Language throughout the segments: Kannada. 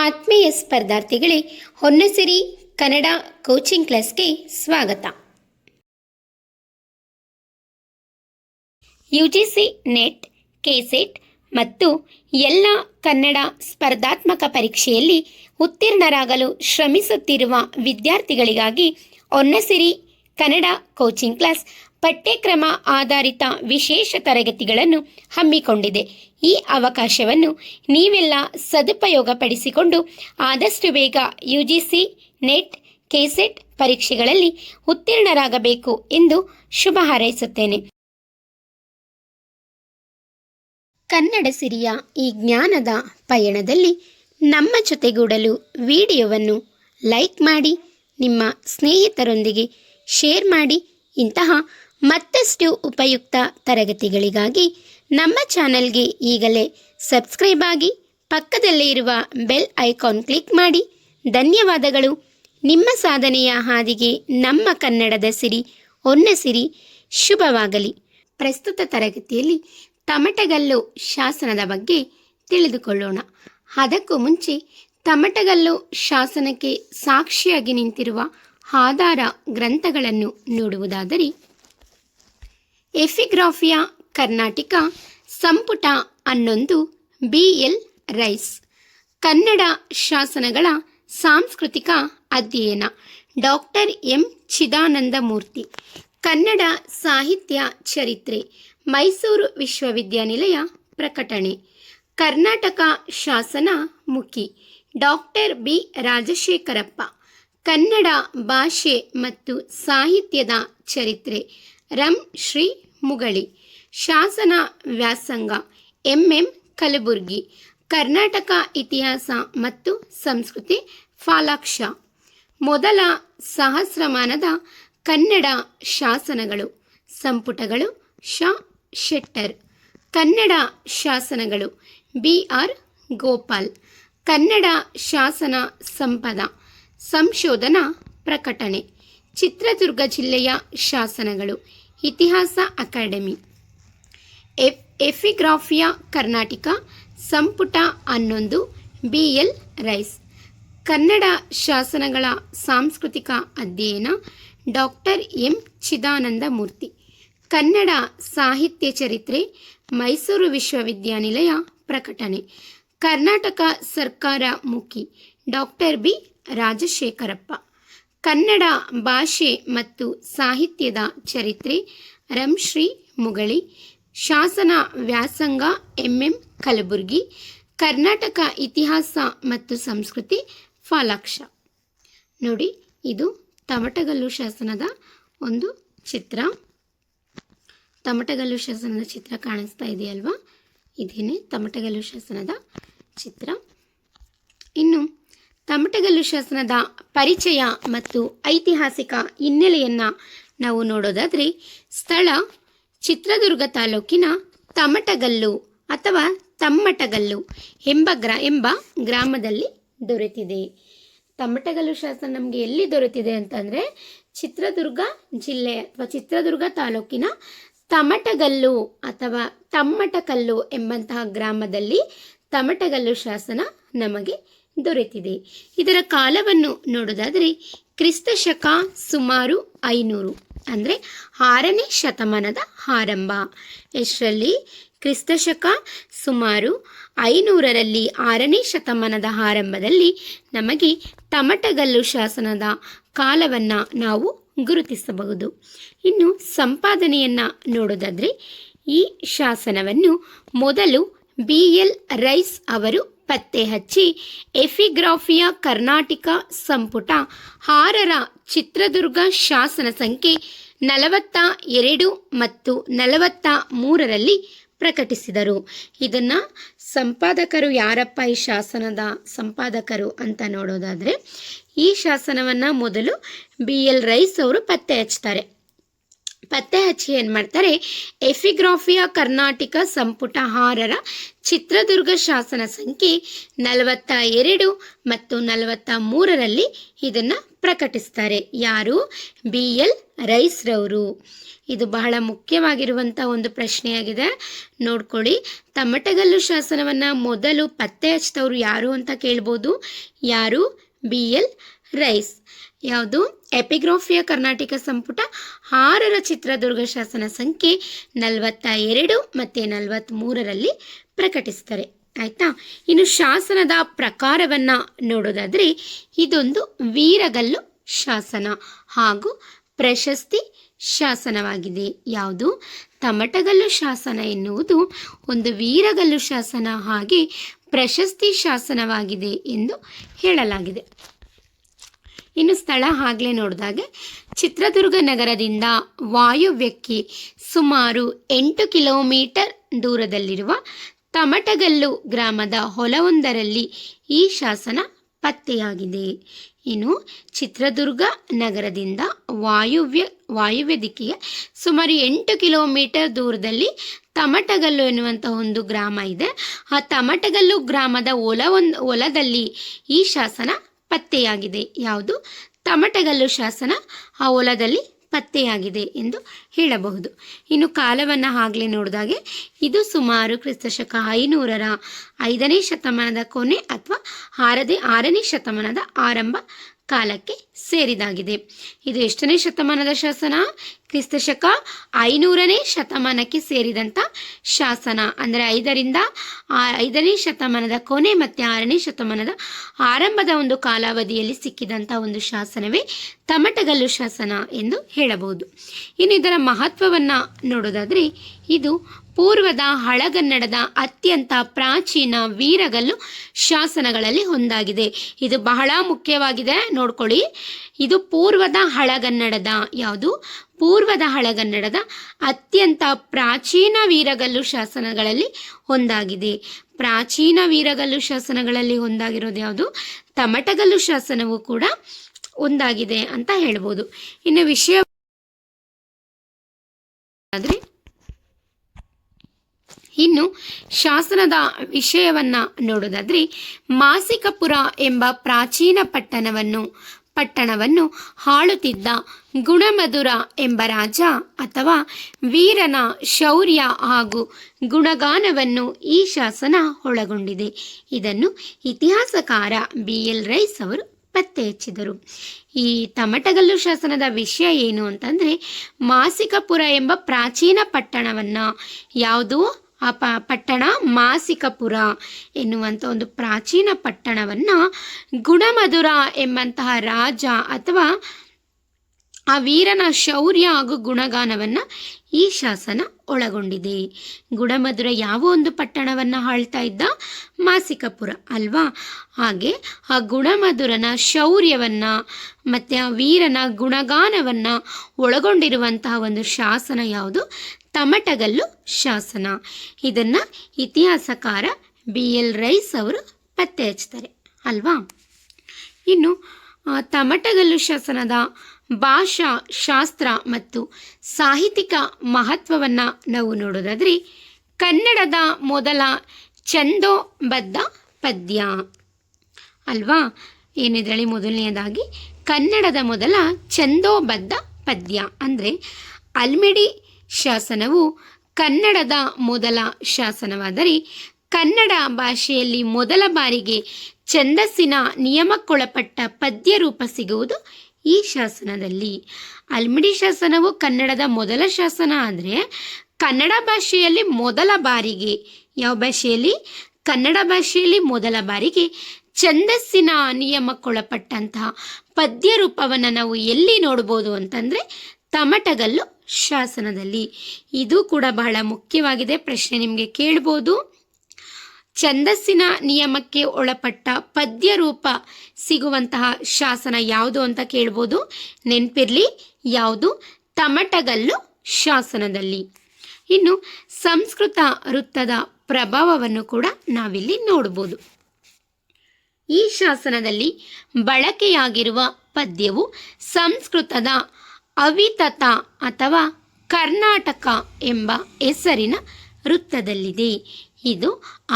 ಆತ್ಮೀಯ ಸ್ಪರ್ಧಾರ್ಥಿಗಳೇ, ಹೊನ್ನಸಿರಿ ಕನ್ನಡ ಕೋಚಿಂಗ್ ಕ್ಲಾಸ್ಗೆ ಸ್ವಾಗತ. UGC ನೆಟ್, ಕೆಸೆಟ್ ಮತ್ತು ಎಲ್ಲ ಕನ್ನಡ ಸ್ಪರ್ಧಾತ್ಮಕ ಪರೀಕ್ಷೆಯಲ್ಲಿ ಉತ್ತೀರ್ಣರಾಗಲು ಶ್ರಮಿಸುತ್ತಿರುವ ವಿದ್ಯಾರ್ಥಿಗಳಿಗಾಗಿ ಹೊನ್ನಸಿರಿ ಕನ್ನಡ ಕೋಚಿಂಗ್ ಕ್ಲಾಸ್ ಪಠ್ಯಕ್ರಮ ಆಧಾರಿತ ವಿಶೇಷ ತರಗತಿಗಳನ್ನು ಹಮ್ಮಿಕೊಂಡಿದೆ. ಈ ಅವಕಾಶವನ್ನು ನೀವೆಲ್ಲ ಸದುಪಯೋಗಪಡಿಸಿಕೊಂಡು ಆದಷ್ಟು ಬೇಗ UGC ನೆಟ್, ಕೆಸೆಟ್ ಪರೀಕ್ಷೆಗಳಲ್ಲಿ ಉತ್ತೀರ್ಣರಾಗಬೇಕು ಎಂದು ಶುಭ ಹಾರೈಸುತ್ತೇನೆ. ಕನ್ನಡ ಸಿರಿಯ ಈ ಜ್ಞಾನದ ಪಯಣದಲ್ಲಿ ನಮ್ಮ ಜೊತೆಗೂಡಲು ವಿಡಿಯೋವನ್ನು ಲೈಕ್ ಮಾಡಿ, ನಿಮ್ಮ ಸ್ನೇಹಿತರೊಂದಿಗೆ ಶೇರ್ ಮಾಡಿ. ಇಂತಹ ಮತ್ತಷ್ಟು ಉಪಯುಕ್ತ ತರಗತಿಗಳಿಗಾಗಿ ನಮ್ಮ ಚಾನೆಲ್ಗೆ ಈಗಲೇ ಸಬ್ಸ್ಕ್ರೈಬ್ ಆಗಿ, ಪಕ್ಕದಲ್ಲೇ ಇರುವ ಬೆಲ್ ಐಕಾನ್ ಕ್ಲಿಕ್ ಮಾಡಿ. ಧನ್ಯವಾದಗಳು. ನಿಮ್ಮ ಸಾಧನೆಯ ಹಾದಿಗೆ ನಮ್ಮ ಕನ್ನಡದ ಸಿರಿ ಹೊನ್ನಸಿರಿ ಶುಭವಾಗಲಿ. ಪ್ರಸ್ತುತ ತರಗತಿಯಲ್ಲಿ ತಮಟಗಲ್ಲು ಶಾಸನದ ಬಗ್ಗೆ ತಿಳಿದುಕೊಳ್ಳೋಣ. ಅದಕ್ಕೂ ಮುಂಚೆ ತಮಟಗಲ್ಲು ಶಾಸನಕ್ಕೆ ಸಾಕ್ಷಿಯಾಗಿ ನಿಂತಿರುವ ಆಧಾರ ಗ್ರಂಥಗಳನ್ನು ನೋಡುವುದಾದರೆ, ಎಪಿಗ್ರಾಫಿಯಾ ಕರ್ನಾಟಕ ಸಂಪುಟ 11 BL ರೈಸ್, ಕನ್ನಡ ಶಾಸನಗಳ ಸಾಂಸ್ಕೃತಿಕ ಅಧ್ಯಯನ ಡಾಕ್ಟರ್ M ಚಿದಾನಂದಮೂರ್ತಿ, ಕನ್ನಡ ಸಾಹಿತ್ಯ ಚರಿತ್ರೆ ಮೈಸೂರು ವಿಶ್ವವಿದ್ಯಾನಿಲಯ ಪ್ರಕಟಣೆ, ಕರ್ನಾಟಕ ಶಾಸನ ಮುಖಿ ಡಾಕ್ಟರ್ B ರಾಜಶೇಖರಪ್ಪ, ಕನ್ನಡ ಭಾಷೆ ಮತ್ತು ಸಾಹಿತ್ಯದ ಚರಿತ್ರೆ ರಂ ಶ್ರೀ ಮುಗಳಿ, ಶಾಸನ ವ್ಯಾಸಂಗ MM ಕಲಬುರ್ಗಿ, ಕರ್ನಾಟಕ ಇತಿಹಾಸ ಮತ್ತು ಸಂಸ್ಕೃತಿ ಫಾಲಾಕ್ಷ, ಮೊದಲ ಸಹಸ್ರಮಾನದ ಕನ್ನಡ ಶಾಸನಗಳು ಸಂಪುಟಗಳು ಶ ಶೆಟ್ಟರ್, ಕನ್ನಡ ಶಾಸನಗಳು BR ಗೋಪಾಲ್, ಕನ್ನಡ ಶಾಸನ ಸಂಪದ ಸಂಶೋಧನಾ ಪ್ರಕಟಣೆ, ಚಿತ್ರದುರ್ಗ ಜಿಲ್ಲೆಯ ಶಾಸನಗಳು ಇತಿಹಾಸ ಅಕಾಡೆಮಿ, ಎಪಿಗ್ರಾಫಿಯಾ ಕರ್ನಾಟಕ ಸಂಪುಟ 11 BL ರೈಸ್, ಕನ್ನಡ ಶಾಸನಗಳ ಸಾಂಸ್ಕೃತಿಕ ಅಧ್ಯಯನ ಡಾಕ್ಟರ್ M ಚಿದಾನಂದಮೂರ್ತಿ, ಕನ್ನಡ ಸಾಹಿತ್ಯ ಚರಿತ್ರೆ ಮೈಸೂರು ವಿಶ್ವವಿದ್ಯಾನಿಲಯ ಪ್ರಕಟಣೆ, ಕರ್ನಾಟಕ ಸರ್ಕಾರ ಮುಖಿ ಡಾಕ್ಟರ್ B ರಾಜಶೇಖರಪ್ಪ, ಕನ್ನಡ ಭಾಷೆ ಮತ್ತು ಸಾಹಿತ್ಯದ ಚರಿತ್ರೆ ರಂ ಶ್ರೀ ಮುಗಳಿ, ಶಾಸನ ವ್ಯಾಸಂಗ MM ಕಲಬುರ್ಗಿ, ಕರ್ನಾಟಕ ಇತಿಹಾಸ ಮತ್ತು ಸಂಸ್ಕೃತಿ ಫಾಲಾಕ್ಷ. ನೋಡಿ, ಇದು ತಮಟಗಲ್ಲು ಶಾಸನದ ಒಂದು ಚಿತ್ರ. ತಮಟಗಲ್ಲು ಶಾಸನದ ಚಿತ್ರ ಕಾಣಿಸ್ತಾ ಇದೆಯಲ್ವಾ? ಇದೇನೆ ತಮಟಗಲ್ಲು ಶಾಸನದ ಚಿತ್ರ. ಇನ್ನು ತಮಟಗಲ್ಲು ಶಾಸನದ ಪರಿಚಯ ಮತ್ತು ಐತಿಹಾಸಿಕ ಹಿನ್ನೆಲೆಯನ್ನು ನಾವು ನೋಡೋದಾದರೆ, ಸ್ಥಳ ಚಿತ್ರದುರ್ಗ ತಾಲೂಕಿನ ತಮಟಗಲ್ಲು ಅಥವಾ ತಮ್ಮಟಗಲ್ಲು ಎಂಬ ಗ್ರಾಮದಲ್ಲಿ ದೊರೆತಿದೆ. ತಮಟಗಲ್ಲು ಶಾಸನ ನಮಗೆ ಎಲ್ಲಿ ದೊರೆತಿದೆ ಅಂತಂದರೆ, ಚಿತ್ರದುರ್ಗ ಜಿಲ್ಲೆ ಅಥವಾ ಚಿತ್ರದುರ್ಗ ತಾಲೂಕಿನ ತಮಟಗಲ್ಲು ಅಥವಾ ತಮ್ಮಟಕಲ್ಲು ಎಂಬಂತಹ ಗ್ರಾಮದಲ್ಲಿ ತಮಟಗಲ್ಲು ಶಾಸನ ನಮಗೆ ದೊರೆತಿದೆ. ಇದರ ಕಾಲವನ್ನು ನೋಡೋದಾದರೆ, ಕ್ರಿಸ್ತಶಕ ಸುಮಾರು 500 ಅಂದರೆ 6ನೇ ಶತಮಾನದ ಆರಂಭ. ಎಷ್ಟರಲ್ಲಿ? ಕ್ರಿಸ್ತಶಕ ಸುಮಾರು 500ರಲ್ಲಿ 6ನೇ ಶತಮಾನದ ಆರಂಭದಲ್ಲಿ ನಮಗೆ ತಮಟಗಲ್ಲು ಶಾಸನದ ಕಾಲವನ್ನು ನಾವು ಗುರುತಿಸಬಹುದು. ಇನ್ನು ಸಂಪಾದನೆಯನ್ನು ನೋಡೋದಾದರೆ, ಈ ಶಾಸನವನ್ನು ಮೊದಲು BL ರೈಸ್ ಅವರು ಪತ್ತೆ ಹಚ್ಚಿ ಎಪಿಗ್ರಾಫಿಯಾ ಕರ್ನಾಟಕ ಸಂಪುಟ 6ರ ಚಿತ್ರದುರ್ಗ ಶಾಸನ ಸಂಖ್ಯೆ 42 ಮತ್ತು 43ರಲ್ಲಿ ಪ್ರಕಟಿಸಿದರು. ಇದನ್ನು ಸಂಪಾದಕರು ಯಾರಪ್ಪ? ಈ ಶಾಸನದ ಸಂಪಾದಕರು ಅಂತ ನೋಡೋದಾದರೆ, ಈ ಶಾಸನವನ್ನು ಮೊದಲು BL ರೈಸ್ ಅವರು ಪತ್ತೆ ಹಚ್ತಾರೆ. ಪತ್ತೆ ಹಚ್ಚಿ ಏನು ಮಾಡ್ತಾರೆ, ಎಪಿಗ್ರಾಫಿಯಾ ಕರ್ನಾಟಕ ಸಂಪುಟ 6ರ ಚಿತ್ರದುರ್ಗ ಶಾಸನ ಸಂಖ್ಯೆ 42 ಮತ್ತು 43ರಲ್ಲಿ ಇದನ್ನು ಪ್ರಕಟಿಸ್ತಾರೆ. ಯಾರು? BL ರೈಸ್ರವರು. ಇದು ಬಹಳ ಮುಖ್ಯವಾಗಿರುವಂಥ ಒಂದು ಪ್ರಶ್ನೆಯಾಗಿದೆ, ನೋಡ್ಕೊಳ್ಳಿ. ತಮಟಗಲ್ಲು ಶಾಸನವನ್ನು ಮೊದಲು ಪತ್ತೆ ಹಚ್ಚಿದವರು ಯಾರು ಅಂತ ಕೇಳ್ಬೋದು. ಯಾರು? BL Rice. ಯಾವುದು? ಎಪಿಗ್ರಾಫಿಯ ಕರ್ನಾಟಕ ಸಂಪುಟ 6ರ ಚಿತ್ರದುರ್ಗ ಶಾಸನ ಸಂಖ್ಯೆ 42 ಮತ್ತು 43ರಲ್ಲಿ ಪ್ರಕಟಿಸ್ತಾರೆ. ಆಯಿತಾ? ಇನ್ನು ಶಾಸನದ ಪ್ರಕಾರವನ್ನು ನೋಡೋದಾದರೆ ಇದೊಂದು ವೀರಗಲ್ಲು ಶಾಸನ ಹಾಗೂ ಪ್ರಶಸ್ತಿ ಶಾಸನವಾಗಿದೆ. ಯಾವುದು? ತಮಟಗಲ್ಲು ಶಾಸನ ಎನ್ನುವುದು ಒಂದು ವೀರಗಲ್ಲು ಶಾಸನ ಹಾಗೆ ಪ್ರಶಸ್ತಿ ಶಾಸನವಾಗಿದೆ ಎಂದು ಹೇಳಲಾಗಿದೆ. ಇನ್ನು ಸ್ಥಳ ಆಗಲೇ ನೋಡಿದಾಗೆ ಚಿತ್ರದುರ್ಗ ನಗರದಿಂದ ವಾಯುವ್ಯಕ್ಕೆ ಸುಮಾರು 8 ಕಿಲೋಮೀಟರ್ ದೂರದಲ್ಲಿರುವ ತಮಟಗಲ್ಲು ಗ್ರಾಮದ ಹೊಲವೊಂದರಲ್ಲಿ ಈ ಶಾಸನ ಪತ್ತೆಯಾಗಿದೆ. ಇನ್ನು ಚಿತ್ರದುರ್ಗ ನಗರದಿಂದ ವಾಯುವ್ಯ ದಿಕ್ಕಿಗೆ ಸುಮಾರು 8 ಕಿಲೋಮೀಟರ್ ದೂರದಲ್ಲಿ ತಮಟಗಲ್ಲು ಎನ್ನುವಂಥ ಒಂದು ಗ್ರಾಮ ಇದೆ. ಆ ತಮಟಗಲ್ಲು ಗ್ರಾಮದ ಹೊಲದಲ್ಲಿ ಈ ಶಾಸನ ಪತ್ತೆಯಾಗಿದೆ. ಯಾವುದು? ತಮಟಗಲ್ಲು ಶಾಸನ ಆ ಹೊಲದಲ್ಲಿ ಪತ್ತೆಯಾಗಿದೆ ಎಂದು ಹೇಳಬಹುದು. ಇನ್ನು ಕಾಲವನ್ನು ಆಗಲೇ ನೋಡಿದಾಗೆ ಇದು ಸುಮಾರು ಕ್ರಿಸ್ತಶಕ 500ರ 5ನೇ ಶತಮಾನದ ಕೊನೆ ಅಥವಾ 6ನೇ ಶತಮಾನದ ಆರಂಭ ಕಾಲಕ್ಕೆ ಸೇರಿದಾಗಿದೆ. ಇದು ಎಷ್ಟನೇ ಶತಮಾನದ ಶಾಸನ? ಕ್ರಿಸ್ತಶಕ 500ನೇ ಶತಮಾನಕ್ಕೆ ಸೇರಿದಂಥ ಶಾಸನ. ಅಂದರೆ 5ನೇ ಶತಮಾನದ ಕೊನೆ ಮತ್ತು 6ನೇ ಶತಮಾನದ ಆರಂಭದ ಒಂದು ಕಾಲಾವಧಿಯಲ್ಲಿ ಸಿಕ್ಕಿದಂಥ ಒಂದು ಶಾಸನವೇ ತಮಟಗಲ್ಲು ಶಾಸನ ಎಂದು ಹೇಳಬಹುದು. ಇನ್ನು ಇದರ ಮಹತ್ವವನ್ನು ನೋಡೋದಾದರೆ ಇದು ಪೂರ್ವದ ಹಳಗನ್ನಡದ ಅತ್ಯಂತ ಪ್ರಾಚೀನ ವೀರಗಲ್ಲು ಶಾಸನಗಳಲ್ಲಿ ಒಂದಾಗಿದೆ. ಇದು ಬಹಳ ಮುಖ್ಯವಾಗಿದೆ, ನೋಡ್ಕೊಳ್ಳಿ. ಇದು ಪೂರ್ವದ ಹಳಗನ್ನಡದ ಯಾವುದು? ಪೂರ್ವದ ಹಳಗನ್ನಡದ ಅತ್ಯಂತ ಪ್ರಾಚೀನ ವೀರಗಲ್ಲು ಶಾಸನಗಳಲ್ಲಿ ಒಂದಾಗಿದೆ. ಪ್ರಾಚೀನ ವೀರಗಲ್ಲು ಶಾಸನಗಳಲ್ಲಿ ಒಂದಾಗಿರೋದು ಯಾವುದು? ತಮಟಗಲ್ಲು ಶಾಸನವು ಕೂಡ ಒಂದಾಗಿದೆ ಅಂತ ಹೇಳ್ಬೋದು. ಇನ್ನು ವಿಷಯ ಆದರೆ ಇನ್ನು ಶಾಸನದ ವಿಷಯವನ್ನು ನೋಡೋದಾದರೆ ಮಾಸಿಕಪುರ ಎಂಬ ಪ್ರಾಚೀನ ಪಟ್ಟಣವನ್ನು ಆಳುತ್ತಿದ್ದ ಗುಣಮಧುರ ಎಂಬ ರಾಜ ಅಥವಾ ವೀರನ ಶೌರ್ಯ ಹಾಗೂ ಗುಣಗಾನವನ್ನು ಈ ಶಾಸನ ಒಳಗೊಂಡಿದೆ. ಇದನ್ನು ಇತಿಹಾಸಕಾರ BL ರೈಸ್ ಅವರು ಪತ್ತೆ ಹಚ್ಚಿದರು. ಈ ತಮಟಗಲ್ಲು ಶಾಸನದ ವಿಷಯ ಏನು ಅಂತಂದರೆ ಮಾಸಿಕಪುರ ಎಂಬ ಪ್ರಾಚೀನ ಪಟ್ಟಣವನ್ನು ಯಾವುದು? ಆ ಪಟ್ಟಣ ಮಾಸಿಕಪುರ ಎನ್ನುವಂಥ ಒಂದು ಪ್ರಾಚೀನ ಪಟ್ಟಣವನ್ನು ಗುಣಮಧುರ ಎಂಬಂತಹ ರಾಜ ಅಥವಾ ಆ ವೀರನ ಶೌರ್ಯ ಹಾಗೂ ಗುಣಗಾನವನ್ನು ಈ ಶಾಸನ ಒಳಗೊಂಡಿದೆ. ಗುಣಮಧುರ ಯಾವ ಒಂದು ಪಟ್ಟಣವನ್ನು ಆಳ್ತಾ ಇದ್ದ? ಮಾಸಿಕಪುರ ಅಲ್ವಾ? ಹಾಗೆ ಆ ಗುಣಮಧುರನ ಶೌರ್ಯವನ್ನು ಮತ್ತು ಆ ವೀರನ ಗುಣಗಾನವನ್ನು ಒಳಗೊಂಡಿರುವಂತಹ ಒಂದು ಶಾಸನ ಯಾವುದು? ತಮಟಗಲ್ಲು ಶಾಸನ. ಇದನ್ನು ಇತಿಹಾಸಕಾರ BL ರೈಸ್ ಅವರು ಪತ್ತೆ ಹಚ್ತಾರೆ ಅಲ್ವಾ? ಇನ್ನು ತಮಟಗಲ್ಲು ಶಾಸನದ ಭಾಷಾ ಶಾಸ್ತ್ರ ಮತ್ತು ಸಾಹಿತ್ಯಿಕ ಮಹತ್ವವನ್ನು ನಾವು ನೋಡೋದಾದರೆ ಕನ್ನಡದ ಮೊದಲ ಛಂದೋಬದ್ಧ ಪದ್ಯ ಅಲ್ವಾ? ಏನಿದ್ರಲ್ಲಿ ಮೊದಲನೆಯದಾಗಿ ಕನ್ನಡದ ಮೊದಲ ಛಂದೋಬದ್ಧ ಪದ್ಯ ಅಂದರೆ ಅಲ್ಮಿಡಿ ಶಾಸನವು ಕನ್ನಡದ ಮೊದಲ ಶಾಸನವಾದರೆ ಕನ್ನಡ ಭಾಷೆಯಲ್ಲಿ ಮೊದಲ ಬಾರಿಗೆ ಛಂದಸ್ಸಿನ ನಿಯಮಕ್ಕೊಳಪಟ್ಟ ಪದ್ಯ ರೂಪ ಸಿಗುವುದು ಈ ಶಾಸನದಲ್ಲಿ. ಅಲ್ಮಿಡಿ ಶಾಸನವು ಕನ್ನಡದ ಮೊದಲ ಶಾಸನ ಆದರೆ ಕನ್ನಡ ಭಾಷೆಯಲ್ಲಿ ಮೊದಲ ಬಾರಿಗೆ, ಯಾವ ಭಾಷೆಯಲ್ಲಿ? ಕನ್ನಡ ಭಾಷೆಯಲ್ಲಿ ಮೊದಲ ಬಾರಿಗೆ ಛಂದಸ್ಸಿನ ನಿಯಮಕ್ಕೊಳಪಟ್ಟಂತಹ ಪದ್ಯ ರೂಪವನ್ನು ನಾವು ಎಲ್ಲಿ ನೋಡ್ಬೋದು ಅಂತಂದರೆ ತಮಟಗಲ್ಲು ಶಾಸನದಲ್ಲಿ. ಇದು ಕೂಡ ಬಹಳ ಮುಖ್ಯವಾಗಿದೆ, ಪ್ರಶ್ನೆ ನಿಮಗೆ ಕೇಳ್ಬೋದು. ಛಂದಸ್ಸಿನ ನಿಯಮಕ್ಕೆ ಒಳಪಟ್ಟ ಪದ್ಯ ರೂಪ ಸಿಗುವಂತಹ ಶಾಸನ ಯಾವುದು ಅಂತ ಕೇಳ್ಬೋದು. ನೆನಪಿರಲಿ, ಯಾವುದು? ತಮಟಗಲ್ಲು ಶಾಸನದಲ್ಲಿ. ಇನ್ನು ಸಂಸ್ಕೃತ ವೃತ್ತದ ಪ್ರಭಾವವನ್ನು ಕೂಡ ನಾವಿಲ್ಲಿ ನೋಡ್ಬೋದು. ಈ ಶಾಸನದಲ್ಲಿ ಬಳಕೆಯಾಗಿರುವ ಪದ್ಯವು ಸಂಸ್ಕೃತದ ಅವಿತತ ಅಥವಾ ಕರ್ನಾಟಕ ಎಂಬ ಹೆಸರಿನ ವೃತ್ತದಲ್ಲಿದೆ. ಇದು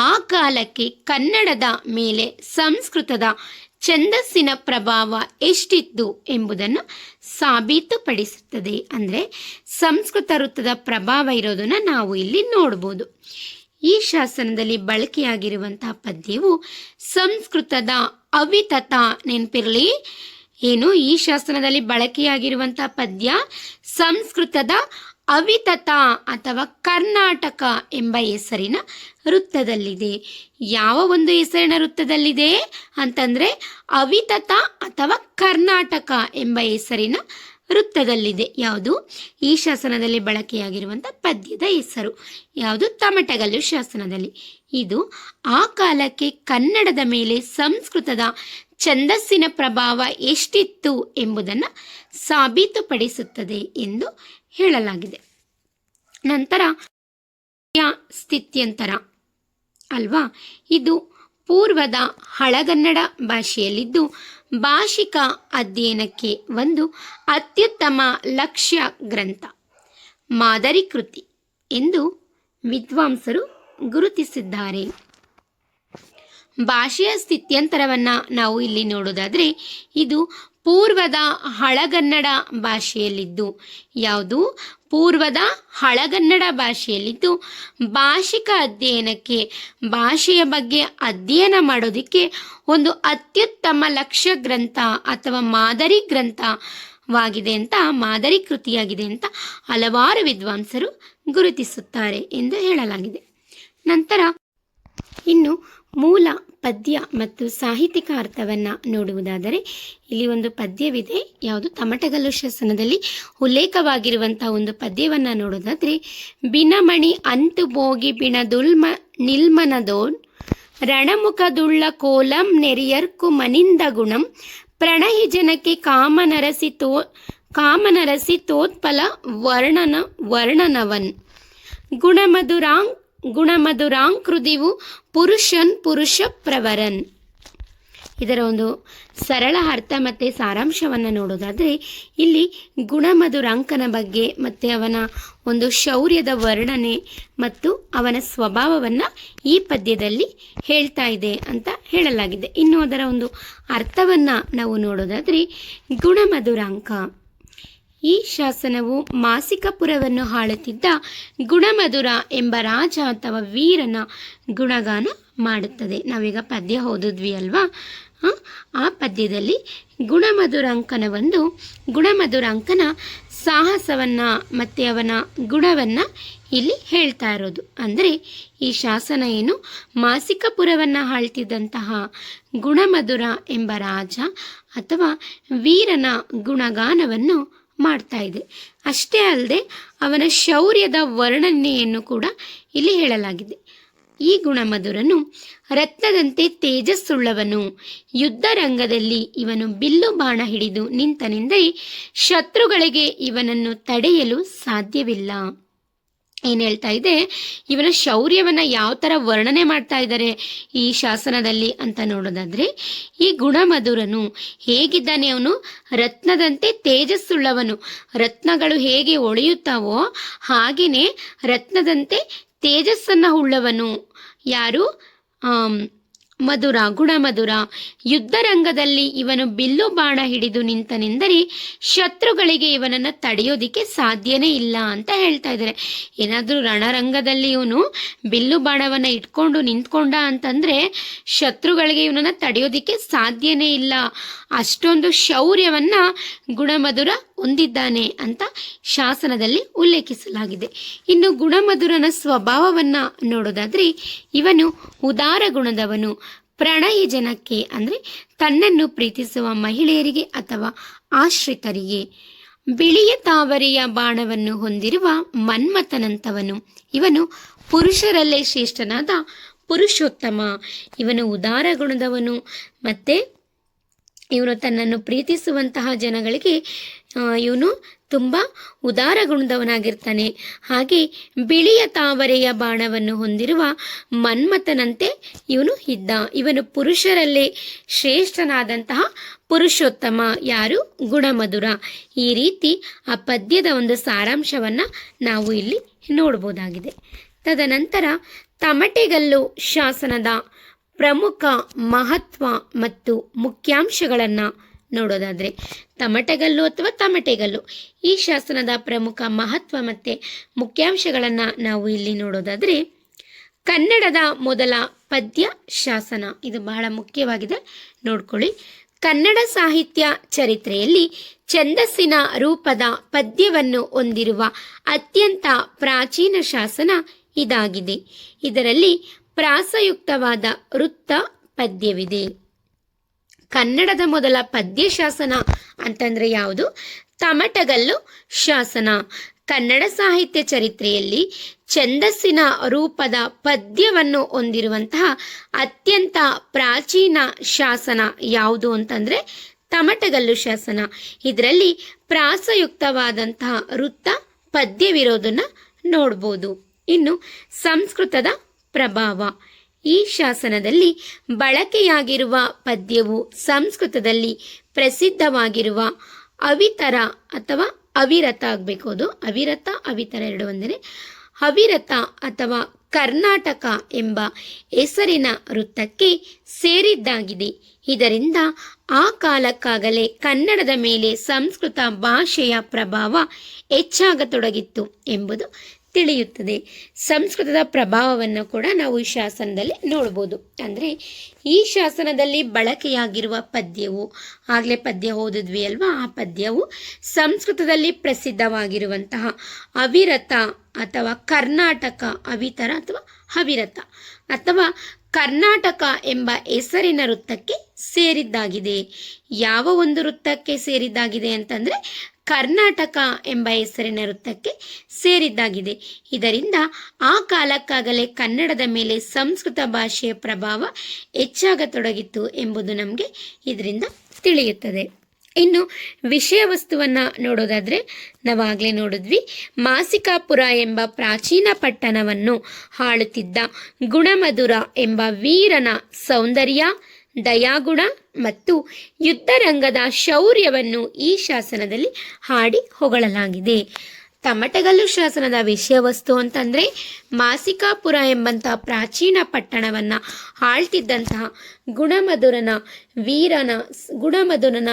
ಆ ಕಾಲಕ್ಕೆ ಕನ್ನಡದ ಮೇಲೆ ಸಂಸ್ಕೃತದ ಛಂದಸ್ಸಿನ ಪ್ರಭಾವ ಎಷ್ಟಿತ್ತು ಎಂಬುದನ್ನು ಸಾಬೀತುಪಡಿಸುತ್ತದೆ. ಅಂದರೆ ಸಂಸ್ಕೃತ ವೃತ್ತದ ಪ್ರಭಾವ ಇರೋದನ್ನು ನಾವು ಇಲ್ಲಿ ನೋಡ್ಬೋದು. ಈ ಶಾಸನದಲ್ಲಿ ಬಳಕೆಯಾಗಿರುವಂತಹ ಪದ್ಯವು ಸಂಸ್ಕೃತದ ಅವಿತತ, ನೆನಪಿರಲಿ ಏನು, ಈ ಶಾಸನದಲ್ಲಿ ಬಳಕೆಯಾಗಿರುವಂತಹ ಪದ್ಯ ಸಂಸ್ಕೃತದ ಅವಿತತ ಅಥವಾ ಕರ್ನಾಟಕ ಎಂಬ ಹೆಸರಿನ ವೃತ್ತದಲ್ಲಿದೆ. ಯಾವ ಒಂದು ಹೆಸರಿನ ವೃತ್ತದಲ್ಲಿದೆ ಅಂತಂದರೆ ಅವಿತತ ಅಥವಾ ಕರ್ನಾಟಕ ಎಂಬ ಹೆಸರಿನ ವೃತ್ತದಲ್ಲಿದೆ. ಯಾವುದು? ಈ ಶಾಸನದಲ್ಲಿ ಬಳಕೆಯಾಗಿರುವಂಥ ಪದ್ಯದ ಹೆಸರು ಯಾವುದು? ತಮಟಗಲ್ಲು ಶಾಸನದಲ್ಲಿ. ಇದು ಆ ಕಾಲಕ್ಕೆ ಕನ್ನಡದ ಮೇಲೆ ಸಂಸ್ಕೃತದ ಛಂದಸ್ಸಿನ ಪ್ರಭಾವ ಎಷ್ಟಿತ್ತು ಎಂಬುದನ್ನು ಸಾಬೀತುಪಡಿಸುತ್ತದೆ ಎಂದು ಹೇಳಲಾಗಿದೆ. ನಂತರ ಸ್ಥಿತ್ಯಂತರ ಅಲ್ವಾ, ಇದು ಪೂರ್ವದ ಹಳಗನ್ನಡ ಭಾಷೆಯಲ್ಲಿದ್ದು ಭಾಷಿಕ ಅಧ್ಯಯನಕ್ಕೆ ಒಂದು ಅತ್ಯುತ್ತಮ ಲಕ್ಷ್ಯ ಗ್ರಂಥ, ಮಾದರಿ ಕೃತಿ ಎಂದು ವಿದ್ವಾಂಸರು ಗುರುತಿಸಿದ್ದಾರೆ. ಭಾಷೆಯ ಸ್ಥಿತ್ಯಂತರವನ್ನು ನಾವು ಇಲ್ಲಿ ನೋಡೋದಾದರೆ ಇದು ಪೂರ್ವದ ಹಳಗನ್ನಡ ಭಾಷೆಯಲ್ಲಿದ್ದು, ಯಾವುದು? ಪೂರ್ವದ ಹಳಗನ್ನಡ ಭಾಷೆಯಲ್ಲಿದ್ದು ಭಾಷಿಕ ಅಧ್ಯಯನಕ್ಕೆ, ಭಾಷೆಯ ಬಗ್ಗೆ ಅಧ್ಯಯನ ಮಾಡೋದಕ್ಕೆ ಒಂದು ಅತ್ಯುತ್ತಮ ಲಕ್ಷ್ಯ ಗ್ರಂಥ ಅಥವಾ ಮಾದರಿ ಗ್ರಂಥವಾಗಿದೆ ಅಂತ, ಮಾದರಿ ಕೃತಿಯಾಗಿದೆ ಅಂತ ಹಲವಾರು ವಿದ್ವಾಂಸರು ಗುರುತಿಸುತ್ತಾರೆ ಎಂದು ಹೇಳಲಾಗಿದೆ. ನಂತರ ಇನ್ನು ಮೂಲ ಪದ್ಯ ಮತ್ತು ಸಾಹಿತ್ಯಿಕ ಅರ್ಥವನ್ನು ನೋಡುವುದಾದರೆ ಇಲ್ಲಿ ಒಂದು ಪದ್ಯವಿದೆ. ಯಾವುದು? ತಮಟಗಲ್ಲು ಶಾಸನದಲ್ಲಿ ಉಲ್ಲೇಖವಾಗಿರುವಂಥ ಒಂದು ಪದ್ಯವನ್ನು ನೋಡೋದಾದರೆ, ಬಿನಮಣಿ ಅಂತು ಬೋಗಿ ಬಿಣದುಲ್ಮ ನಿಲ್ಮನದೋನ್ ರಣಮುಖದುಳ್ಳ ಕೋಲಂ ನೆರಿಯರ್ಕು ಮನಿಂದ ಗುಣಂ ಪ್ರಣಹಿ ಜನಕ್ಕೆ ಕಾಮನರಸಿ ತೋತ್ಪಲ ವರ್ಣನವನ್ ಗುಣಮಧುರಾಂಕೃದಿವು ಪುರುಷ ಪ್ರವರನ್. ಇದರ ಒಂದು ಸರಳ ಅರ್ಥ ಮತ್ತು ಸಾರಾಂಶವನ್ನು ನೋಡೋದಾದರೆ ಇಲ್ಲಿ ಗುಣಮಧುರಾಂಕನ ಬಗ್ಗೆ ಮತ್ತು ಅವನ ಒಂದು ಶೌರ್ಯದ ವರ್ಣನೆ ಮತ್ತು ಅವನ ಸ್ವಭಾವವನ್ನು ಈ ಪದ್ಯದಲ್ಲಿ ಹೇಳ್ತಾ ಇದೆ ಅಂತ ಹೇಳಲಾಗಿದೆ. ಇನ್ನು ಅದರ ಒಂದು ಅರ್ಥವನ್ನು ನಾವು ನೋಡೋದಾದರೆ ಗುಣಮಧುರಾಂಕ, ಈ ಶಾಸನವು ಮಾಸಿಕಪುರವನ್ನು ಆಳುತ್ತಿದ್ದ ಗುಣಮಧುರ ಎಂಬ ರಾಜ ಅಥವಾ ವೀರನ ಗುಣಗಾನ ಮಾಡುತ್ತದೆ. ನಾವೀಗ ಪದ್ಯ ಓದಿದ್ವಿ ಅಲ್ವಾ, ಆ ಪದ್ಯದಲ್ಲಿ ಗುಣಮಧುರಾಂಕನ ಸಾಹಸವನ್ನು ಮತ್ತು ಅವನ ಗುಣವನ್ನು ಇಲ್ಲಿ ಹೇಳ್ತಾ ಇರೋದು. ಅಂದರೆ ಈ ಶಾಸನ ಏನು, ಮಾಸಿಕಪುರವನ್ನು ಆಳ್ತಿದ್ದಂತಹ ಗುಣಮಧುರ ಎಂಬ ರಾಜ ಅಥವಾ ವೀರನ ಗುಣಗಾನವನ್ನು ಮಾಡ್ತಾ ಇದೆ. ಅಷ್ಟೇ ಅಲ್ಲದೆ ಅವನ ಶೌರ್ಯದ ವರ್ಣನೆಯನ್ನು ಕೂಡ ಇಲ್ಲಿ ಹೇಳಲಾಗಿದೆ. ಈ ಗುಣಮಧುರನು ರತ್ನದಂತೆ ತೇಜಸ್ಸುಳ್ಳವನು, ಯುದ್ಧ ರಂಗದಲ್ಲಿ ಇವನು ಬಿಲ್ಲು ಬಾಣ ಹಿಡಿದು ನಿಂತನೆಂದರೆ ಶತ್ರುಗಳಿಗೆ ಇವನನ್ನು ತಡೆಯಲು ಸಾಧ್ಯವಿಲ್ಲ. ಏನು ಹೇಳ್ತಾ ಇದೆ, ಇವನ ಶೌರ್ಯವನ್ನು ಯಾವ ಥರ ವರ್ಣನೆ ಮಾಡ್ತಾ ಇದ್ದಾರೆ ಈ ಶಾಸನದಲ್ಲಿ ಅಂತ ನೋಡೋದಾದರೆ, ಈ ಗುಣಮಧುರನು ಹೇಗಿದ್ದಾನೆ, ಅವನು ರತ್ನದಂತೆ ತೇಜಸ್ಸುಳ್ಳವನು. ರತ್ನಗಳು ಹೇಗೆ ಹೊಳೆಯುತ್ತಾವೋ ಹಾಗೆಯೇ ರತ್ನದಂತೆ ತೇಜಸ್ಸನ್ನು ಉಳ್ಳವನು. ಯಾರು? ಗುಣಮಧುರ. ಯುದ್ಧ ರಂಗದಲ್ಲಿ ಇವನು ಬಿಲ್ಲು ಬಾಣ ಹಿಡಿದು ನಿಂತನೆಂದರೆ ಶತ್ರುಗಳಿಗೆ ಇವನನ್ನು ತಡೆಯೋದಿಕ್ಕೆ ಸಾಧ್ಯನೇ ಇಲ್ಲ ಅಂತ ಹೇಳ್ತಾ ಇದ್ದಾರೆ. ಏನಾದರೂ ರಣರಂಗದಲ್ಲಿ ಇವನು ಬಿಲ್ಲು ಬಾಣವನ್ನು ಇಟ್ಕೊಂಡು ನಿಂತ್ಕೊಂಡ ಅಂತಂದರೆ ಶತ್ರುಗಳಿಗೆ ಇವನನ್ನು ತಡೆಯೋದಿಕ್ಕೆ ಸಾಧ್ಯನೇ ಇಲ್ಲ. ಅಷ್ಟೊಂದು ಶೌರ್ಯವನ್ನು ಗುಣಮಧುರ ಹೊಂದಿದ್ದಾನೆ ಅಂತ ಶಾಸನದಲ್ಲಿ ಉಲ್ಲೇಖಿಸಲಾಗಿದೆ. ಇನ್ನು ಗುಣಮಧುರನ ಸ್ವಭಾವವನ್ನು ನೋಡೋದಾದರೆ ಇವನು ಉದಾರ ಗುಣದವನು, ಪ್ರಣಯಿ ಜನಕ್ಕೆ ಅಂದರೆ ತನ್ನನ್ನು ಪ್ರೀತಿಸುವ ಮಹಿಳೆಯರಿಗೆ ಅಥವಾ ಆಶ್ರಿತರಿಗೆ, ಬಿಳಿಯ ತಾವರೆಯ ಬಾಣವನ್ನು ಹೊಂದಿರುವ ಮನ್ಮಥನಂತವನು, ಇವನು ಪುರುಷರಲ್ಲೇ ಶ್ರೇಷ್ಠನಾದ ಪುರುಷೋತ್ತಮ. ಇವನು ಉದಾರ ಗುಣದವನು ಮತ್ತು ಇವನು ತನ್ನನ್ನು ಪ್ರೀತಿಸುವಂತಹ ಜನಗಳಿಗೆ ಇವನು ತುಂಬ ಉದಾರ ಗುಣದವನಾಗಿರ್ತಾನೆ. ಹಾಗೆ ಬಿಳಿಯ ತಾವರೆಯ ಬಾಣವನ್ನು ಹೊಂದಿರುವ ಮನ್ಮಥನಂತೆ ಇವನು ಇದ್ದ. ಇವನು ಪುರುಷರಲ್ಲೇ ಶ್ರೇಷ್ಠನಾದಂತಹ ಪುರುಷೋತ್ತಮ. ಯಾರು? ಗುಣಮಧುರ. ಈ ರೀತಿ ಆ ಪದ್ಯದ ಒಂದು ಸಾರಾಂಶವನ್ನು ನಾವು ಇಲ್ಲಿ ನೋಡ್ಬೋದಾಗಿದೆ. ತದನಂತರ ತಮಟೆಗಲ್ಲು ಶಾಸನದ ಪ್ರಮುಖ ಮಹತ್ವ ಮತ್ತು ಮುಖ್ಯಾಂಶಗಳನ್ನು ನೋಡೋದಾದರೆ, ತಮಟೆಗಲ್ಲು ಅಥವಾ ತಮಟೆಗಲ್ಲು ಈ ಶಾಸನದ ಪ್ರಮುಖ ಮಹತ್ವ ಮತ್ತು ಮುಖ್ಯಾಂಶಗಳನ್ನು ನಾವು ಇಲ್ಲಿ ನೋಡೋದಾದರೆ, ಕನ್ನಡದ ಮೊದಲ ಪದ್ಯ ಶಾಸನ. ಇದು ಬಹಳ ಮುಖ್ಯವಾಗಿದೆ, ನೋಡ್ಕೊಳ್ಳಿ. ಕನ್ನಡ ಸಾಹಿತ್ಯ ಚರಿತ್ರೆಯಲ್ಲಿ ಛಂದಸ್ಸಿನ ರೂಪದ ಪದ್ಯವನ್ನು ಹೊಂದಿರುವ ಅತ್ಯಂತ ಪ್ರಾಚೀನ ಶಾಸನ ಇದಾಗಿದೆ. ಇದರಲ್ಲಿ ಪ್ರಾಸಯುಕ್ತವಾದ ವೃತ್ತ ಪದ್ಯವಿದೆ. ಕನ್ನಡದ ಮೊದಲ ಪದ್ಯ ಶಾಸನ ಅಂತಂದರೆ ಯಾವುದು? ತಮಟಗಲ್ಲು ಶಾಸನ. ಕನ್ನಡ ಸಾಹಿತ್ಯ ಚರಿತ್ರೆಯಲ್ಲಿ ಛಂದಸ್ಸಿನ ರೂಪದ ಪದ್ಯವನ್ನು ಹೊಂದಿರುವಂತಹ ಅತ್ಯಂತ ಪ್ರಾಚೀನ ಶಾಸನ ಯಾವುದು ಅಂತಂದರೆ ತಮಟಗಲ್ಲು ಶಾಸನ. ಇದರಲ್ಲಿ ಪ್ರಾಸಯುಕ್ತವಾದಂತಹ ವೃತ್ತ ಪದ್ಯವಿರೋದನ್ನು ನೋಡ್ಬೋದು. ಇನ್ನು ಸಂಸ್ಕೃತದ ಪ್ರಭಾವ. ಈ ಶಾಸನದಲ್ಲಿ ಬಳಕೆಯಾಗಿರುವ ಪದ್ಯವು ಸಂಸ್ಕೃತದಲ್ಲಿ ಪ್ರಸಿದ್ಧವಾಗಿರುವ ಅವಿತರ ಅಥವಾ ಅವಿರತ ಆಗಬೇಕು, ಅದು ಅವಿರತ ಅವಿತರ ಎರಡು ಒಂದೇ, ಅವಿರತ ಅಥವಾ ಕರ್ನಾಟಕ ಎಂಬ ಹೆಸರಿನ ವೃತ್ತಕ್ಕೆ ಸೇರಿದ್ದಾಗಿದೆ. ಇದರಿಂದ ಆ ಕಾಲಕ್ಕಾಗಲೇ ಕನ್ನಡದ ಮೇಲೆ ಸಂಸ್ಕೃತ ಭಾಷೆಯ ಪ್ರಭಾವ ಹೆಚ್ಚಾಗತೊಡಗಿತ್ತು ಎಂಬುದು ತಿಳಿಯುತ್ತದೆ. ಸಂಸ್ಕೃತದ ಪ್ರಭಾವವನ್ನು ಕೂಡ ನಾವು ಈ ಶಾಸನದಲ್ಲಿ ನೋಡ್ಬೋದು. ಅಂದರೆ ಈ ಶಾಸನದಲ್ಲಿ ಬಳಕೆಯಾಗಿರುವ ಪದ್ಯವು, ಆಗಲೇ ಪದ್ಯ ಓದಿದ್ವಿ ಅಲ್ವಾ, ಆ ಪದ್ಯವು ಸಂಸ್ಕೃತದಲ್ಲಿ ಪ್ರಸಿದ್ಧವಾಗಿರುವಂತಹ ಅವಿರತ ಅಥವಾ ಕರ್ನಾಟಕ, ಅವಿತರ ಅಥವಾ ಅವಿರತ ಅಥವಾ ಕರ್ನಾಟಕ ಎಂಬ ಹೆಸರಿನ ವೃತ್ತಕ್ಕೆ ಸೇರಿದ್ದಾಗಿದೆ. ಯಾವ ಒಂದು ವೃತ್ತಕ್ಕೆ ಸೇರಿದ್ದಾಗಿದೆ ಅಂತಂದರೆ ಕರ್ನಾಟಕ ಎಂಬ ಹೆಸರಿನ ವೃತ್ತಕ್ಕೆ ಸೇರಿದ್ದಾಗಿದೆ. ಇದರಿಂದ ಆ ಕಾಲಕ್ಕಾಗಲೇ ಕನ್ನಡದ ಮೇಲೆ ಸಂಸ್ಕೃತ ಭಾಷೆಯ ಪ್ರಭಾವ ಹೆಚ್ಚಾಗತೊಡಗಿತ್ತು ಎಂಬುದು ನಮಗೆ ಇದರಿಂದ ತಿಳಿಯುತ್ತದೆ. ಇನ್ನು ವಿಷಯ ವಸ್ತುವನ್ನು ನೋಡೋದಾದರೆ, ನಾವಾಗಲೇ ನೋಡಿದ್ವಿ, ಮಾಸಿಕಾಪುರ ಎಂಬ ಪ್ರಾಚೀನ ಪಟ್ಟಣವನ್ನು ಆಳುತ್ತಿದ್ದ ಗುಣಮಧುರ ಎಂಬ ವೀರನ ಸೌಂದರ್ಯ, ದಯಾಗುಣ ಮತ್ತು ಯುದ್ಧರಂಗದ ಶೌರ್ಯವನ್ನು ಈ ಶಾಸನದಲ್ಲಿ ಹಾಡಿ ಹೊಗಳಲಾಗಿದೆ. ತಮಟಗಲ್ಲು ಶಾಸನದ ವಿಷಯ ವಸ್ತು ಅಂತಂದರೆ ಮಾಸಿಕಾಪುರ ಎಂಬಂತಹ ಪ್ರಾಚೀನ ಪಟ್ಟಣವನ್ನು ಆಳ್ತಿದ್ದಂತಹ ಗುಣಮಧುರನ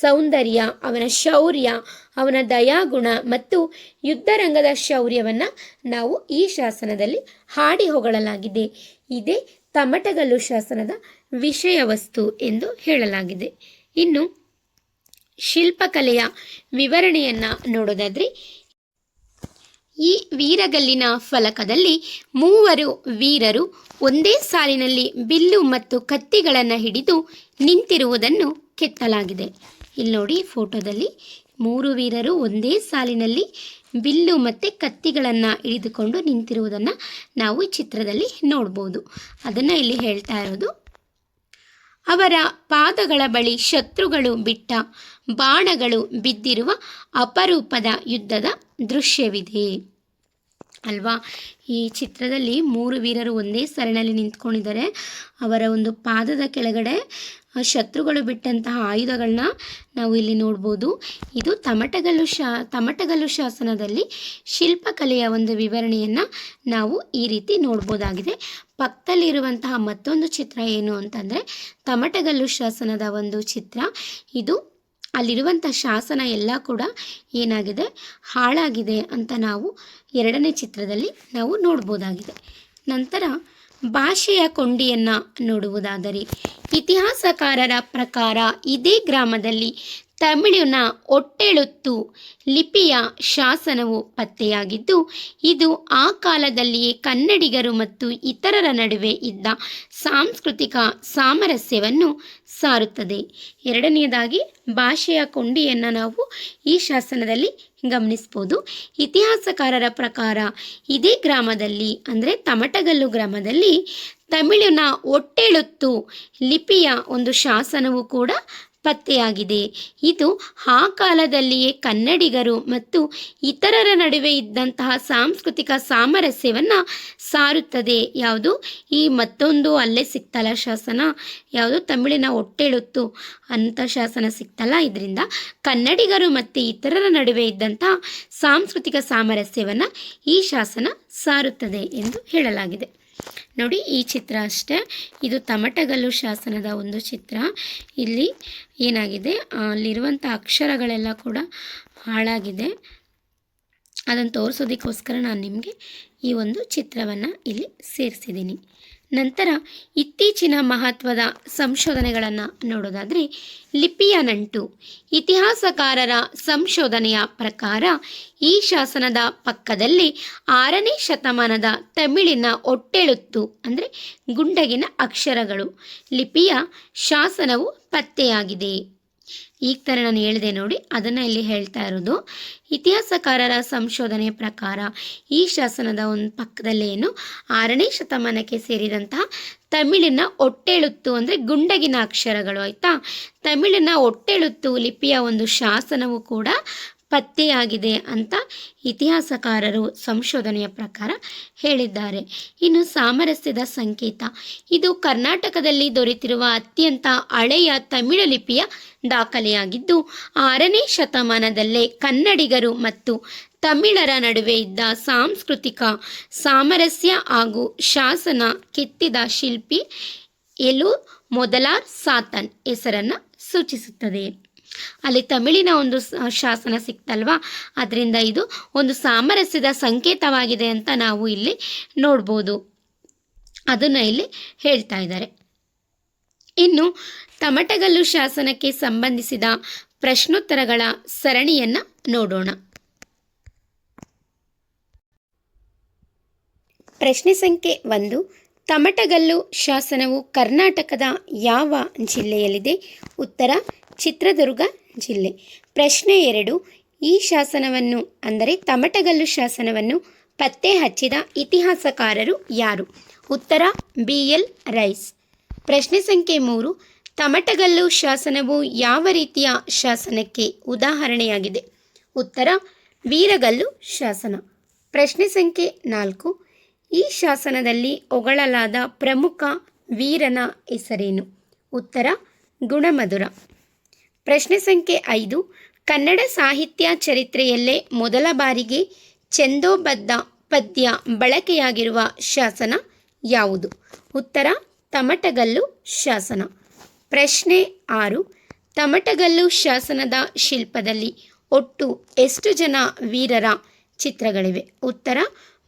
ಸೌಂದರ್ಯ, ಅವನ ಶೌರ್ಯ, ಅವನ ದಯಾಗುಣ ಮತ್ತು ಯುದ್ಧರಂಗದ ಶೌರ್ಯವನ್ನು ನಾವು ಈ ಶಾಸನದಲ್ಲಿ ಹಾಡಿ ಹೊಗಳಲಾಗಿದೆ. ಇದೇ ತಮಟಗಲ್ಲು ಶಾಸನದ ವಿಷಯ ವಸ್ತು ಎಂದು ಹೇಳಲಾಗಿದೆ. ಇನ್ನು ಶಿಲ್ಪಕಲೆಯ ವಿವರಣೆಯನ್ನು ನೋಡೋದಾದರೆ, ಈ ವೀರಗಲ್ಲಿನ ಫಲಕದಲ್ಲಿ 3 ವೀರರು ಒಂದೇ ಸಾಲಿನಲ್ಲಿ ಬಿಲ್ಲು ಮತ್ತು ಕತ್ತಿಗಳನ್ನು ಹಿಡಿದು ನಿಂತಿರುವುದನ್ನು ಕೆತ್ತಲಾಗಿದೆ. ಇಲ್ಲಿ ನೋಡಿ, ಫೋಟೋದಲ್ಲಿ 3 ವೀರರು ಒಂದೇ ಸಾಲಿನಲ್ಲಿ ಬಿಲ್ಲು ಮತ್ತು ಕತ್ತಿಗಳನ್ನು ಹಿಡಿದುಕೊಂಡು ನಿಂತಿರುವುದನ್ನು ನಾವು ಈ ಚಿತ್ರದಲ್ಲಿ ನೋಡ್ಬೋದು. ಅದನ್ನು ಇಲ್ಲಿ ಹೇಳ್ತಾ ಇರೋದು. ಅವರ ಪಾದಗಳ ಬಳಿ ಶತ್ರುಗಳು ಬಿಟ್ಟ ಬಾಣಗಳು ಬಿದ್ದಿರುವ ಅಪರೂಪದ ಯುದ್ಧದ ದೃಶ್ಯವಿದೆ ಅಲ್ವಾ. ಈ ಚಿತ್ರದಲ್ಲಿ 3 ವೀರರು ಒಂದೇ ಸಾಲಿನಲ್ಲಿ ನಿಂತ್ಕೊಂಡಿದ್ದಾರೆ. ಅವರ ಒಂದು ಪಾದದ ಕೆಳಗಡೆ ಶತ್ರುಗಳು ಬಿಟ್ಟಂತಹ ಆಯುಧಗಳನ್ನ ನಾವು ಇಲ್ಲಿ ನೋಡ್ಬೋದು. ಇದು ತಮಟಗಲ್ಲು ಶಾಸನದಲ್ಲಿ ಶಿಲ್ಪಕಲೆಯ ಒಂದು ವಿವರಣೆಯನ್ನು ನಾವು ಈ ರೀತಿ ನೋಡ್ಬೋದಾಗಿದೆ. ಪಕ್ಕದಲ್ಲಿರುವಂತಹ ಮತ್ತೊಂದು ಚಿತ್ರ ಏನು ಅಂತಂದರೆ ತಮಟಗಲ್ಲು ಶಾಸನದ ಒಂದು ಚಿತ್ರ. ಇದು ಅಲ್ಲಿರುವಂಥ ಶಾಸನ ಎಲ್ಲ ಕೂಡ ಏನಾಗಿದೆ, ಹಾಳಾಗಿದೆ ಅಂತ ನಾವು 2ನೇ ಚಿತ್ರದಲ್ಲಿ ನಾವು ನೋಡ್ಬೋದಾಗಿದೆ. ನಂತರ ಭಾಷೆಯ ಕೊಂಡಿಯನ್ನು ನೋಡುವುದಾದರೆ, ಇತಿಹಾಸಕಾರರ ಪ್ರಕಾರ ಇದೇ ಗ್ರಾಮದಲ್ಲಿ ತಮಿಳಿನ ಒಟ್ಟೆಳುತ್ತು ಲಿಪಿಯ ಶಾಸನವು ಪತ್ತೆಯಾಗಿದ್ದು, ಇದು ಆ ಕಾಲದಲ್ಲಿಯೇ ಕನ್ನಡಿಗರು ಮತ್ತು ಇತರರ ನಡುವೆ ಇದ್ದ ಸಾಂಸ್ಕೃತಿಕ ಸಾಮರಸ್ಯವನ್ನು ಸಾರುತ್ತದೆ. 2ನೇದಾಗಿ ಭಾಷೆಯ ಕೊಂಡಿಯನ್ನು ನಾವು ಈ ಶಾಸನದಲ್ಲಿ ಗಮನಿಸ್ಬೋದು. ಇತಿಹಾಸಕಾರರ ಪ್ರಕಾರ ಇದೇ ಗ್ರಾಮದಲ್ಲಿ ಅಂದರೆ ತಮಟಗಲ್ಲು ಗ್ರಾಮದಲ್ಲಿ ತಮಿಳಿನ ಒಟ್ಟೆಳುತ್ತು ಲಿಪಿಯ ಒಂದು ಶಾಸನವು ಕೂಡ ಪತ್ತೆಯಾಗಿದೆ. ಇದು ಆ ಕಾಲದಲ್ಲಿಯೇ ಕನ್ನಡಿಗರು ಮತ್ತು ಇತರರ ನಡುವೆ ಇದ್ದಂತಹ ಸಾಂಸ್ಕೃತಿಕ ಸಾಮರಸ್ಯವನ್ನು ಸಾರುತ್ತದೆ. ಯಾವುದು ಈ ಮತ್ತೊಂದು ಅಲ್ಲೇ ಸಿಕ್ತಲ್ಲ ಶಾಸನ, ಯಾವುದು ತಮಿಳಿನ ಒಟ್ಟೆಳುತ್ತು ಅಂತ ಶಾಸನ ಸಿಕ್ತಲ್ಲ, ಇದರಿಂದ ಕನ್ನಡಿಗರು ಮತ್ತು ಇತರರ ನಡುವೆ ಇದ್ದಂತಹ ಸಾಂಸ್ಕೃತಿಕ ಸಾಮರಸ್ಯವನ್ನು ಈ ಶಾಸನ ಸಾರುತ್ತದೆ ಎಂದು ಹೇಳಲಾಗಿದೆ. ನೋಡಿ ಈ ಚಿತ್ರ ಅಷ್ಟೇ, ಇದು ತಮಟಗಲ್ಲು ಶಾಸನದ ಒಂದು ಚಿತ್ರ. ಇಲ್ಲಿ ಏನಾಗಿದೆ, ಅಲ್ಲಿರುವಂಥ ಅಕ್ಷರಗಳೆಲ್ಲ ಕೂಡ ಹಾಳಾಗಿದೆ. ಅದನ್ನು ತೋರಿಸೋದಕ್ಕೋಸ್ಕರ ನಾನು ನಿಮಗೆ ಈ ಒಂದು ಚಿತ್ರವನ್ನು ಇಲ್ಲಿ ಸೇರಿಸಿದ್ದೀನಿ. ನಂತರ ಇತ್ತೀಚಿನ ಮಹತ್ವದ ಸಂಶೋಧನೆಗಳನ್ನು ನೋಡೋದಾದರೆ, ಲಿಪಿಯ ನಂಟು. ಇತಿಹಾಸಕಾರರ ಸಂಶೋಧನೆಯ ಪ್ರಕಾರ ಈ ಶಾಸನದ ಪಕ್ಕದಲ್ಲಿ 6ನೇ ಶತಮಾನದ ತಮಿಳಿನ ಒಟ್ಟೆಳುತ್ತು ಅಂದರೆ ಗುಂಡಗಿನ ಅಕ್ಷರಗಳು ಲಿಪಿಯ ಶಾಸನವು ಪತ್ತೆಯಾಗಿದೆ. ಈಗ ಥರ ನಾನು ಹೇಳಿದೆ ನೋಡಿ, ಅದನ್ನು ಇಲ್ಲಿ ಹೇಳ್ತಾ ಇರೋದು. ಇತಿಹಾಸಕಾರರ ಸಂಶೋಧನೆಯ ಪ್ರಕಾರ ಈ ಶಾಸನದ ಒಂದು ಪಕ್ಕದಲ್ಲಿ 6ನೇ ಶತಮಾನಕ್ಕೆ ಸೇರಿದಂತಹ ತಮಿಳಿನ ಒಟ್ಟೆಳುತ್ತು ಅಂದರೆ ಗುಂಡಗಿನ ಅಕ್ಷರಗಳು, ಆಯಿತಾ. ತಮಿಳಿನ ಒಟ್ಟೆಳುತ್ತು ಲಿಪಿಯ ಒಂದು ಶಾಸನವು ಕೂಡ ಪತ್ತೆಯಾಗಿದೆ ಅಂತ ಇತಿಹಾಸಕಾರರು ಸಂಶೋಧನೆಯ ಪ್ರಕಾರ ಹೇಳಿದ್ದಾರೆ. ಇನ್ನು ಸಾಮರಸ್ಯದ ಸಂಕೇತ. ಇದು ಕರ್ನಾಟಕದಲ್ಲಿ ದೊರೆತಿರುವ ಅತ್ಯಂತ ಹಳೆಯ ತಮಿಳು ಲಿಪಿಯ ದಾಖಲೆಯಾಗಿದ್ದು 6ನೇ ಶತಮಾನದಲ್ಲೇ ಕನ್ನಡಿಗರು ಮತ್ತು ತಮಿಳರ ನಡುವೆ ಇದ್ದ ಸಾಂಸ್ಕೃತಿಕ ಸಾಮರಸ್ಯ ಹಾಗೂ ಶಾಸನ ಕೆತ್ತಿದ ಶಿಲ್ಪಿ ಎಲು ಮೊದಲಾರ್ ಸಾತನ್ ಹೆಸರನ್ನು ಸೂಚಿಸುತ್ತದೆ. ಅಲ್ಲಿ ತಮಿಳಿನ ಒಂದು ಶಾಸನ ಸಿಕ್ತಲ್ವಾ, ಅದರಿಂದ ಇದು ಒಂದು ಸಾಮರಸ್ಯದ ಸಂಕೇತವಾಗಿದೆ ಅಂತ ನಾವು ಇಲ್ಲಿ ನೋಡ್ಬೋದು. ಅದನ್ನು ಇಲ್ಲಿ ಹೇಳ್ತಾ ಇದ್ದಾರೆ. ಇನ್ನು ತಮಟಗಲ್ಲು ಶಾಸನಕ್ಕೆ ಸಂಬಂಧಿಸಿದ ಪ್ರಶ್ನೋತ್ತರಗಳ ಸರಣಿಯನ್ನು ನೋಡೋಣ. ಪ್ರಶ್ನೆ ಸಂಖ್ಯೆ 1. ತಮಟಗಲ್ಲು ಶಾಸನವು ಕರ್ನಾಟಕದ ಯಾವ ಜಿಲ್ಲೆಯಲ್ಲಿದೆ? ಉತ್ತರ ಚಿತ್ರದುರ್ಗ ಜಿಲ್ಲೆ. ಪ್ರಶ್ನೆ 2. ಈ ಶಾಸನವನ್ನು ಅಂದರೆ ತಮಟಗಲ್ಲು ಶಾಸನವನ್ನು ಪತ್ತೆ ಹಚ್ಚಿದ ಇತಿಹಾಸಕಾರರು ಯಾರು? ಉತ್ತರ BL ರೈಸ್. ಪ್ರಶ್ನೆ ಸಂಖ್ಯೆ 3. ತಮಟಗಲ್ಲು ಶಾಸನವು ಯಾವ ರೀತಿಯ ಶಾಸನಕ್ಕೆ ಉದಾಹರಣೆಯಾಗಿದೆ? ಉತ್ತರ ವೀರಗಲ್ಲು ಶಾಸನ. ಪ್ರಶ್ನೆ ಸಂಖ್ಯೆ 4. ಈ ಶಾಸನದಲ್ಲಿ ಹೊಗಳಲಾದ ಪ್ರಮುಖ ವೀರನ ಹೆಸರೇನು? ಉತ್ತರ ಗುಣಮಧುರ. ಪ್ರಶ್ನೆ ಸಂಖ್ಯೆ 5. ಕನ್ನಡ ಸಾಹಿತ್ಯ ಚರಿತ್ರೆಯಲ್ಲೇ ಮೊದಲ ಬಾರಿಗೆ ಛಂದೋಬದ್ಧ ಪದ್ಯ ಬಳಕೆಯಾಗಿರುವ ಶಾಸನ ಯಾವುದು? ಉತ್ತರ ತಮಟಗಲ್ಲು ಶಾಸನ. ಪ್ರಶ್ನೆ 6. ತಮಟಗಲ್ಲು ಶಾಸನದ ಶಿಲ್ಪದಲ್ಲಿ ಒಟ್ಟು ಎಷ್ಟು ಜನ ವೀರರ ಚಿತ್ರಗಳಿವೆ? ಉತ್ತರ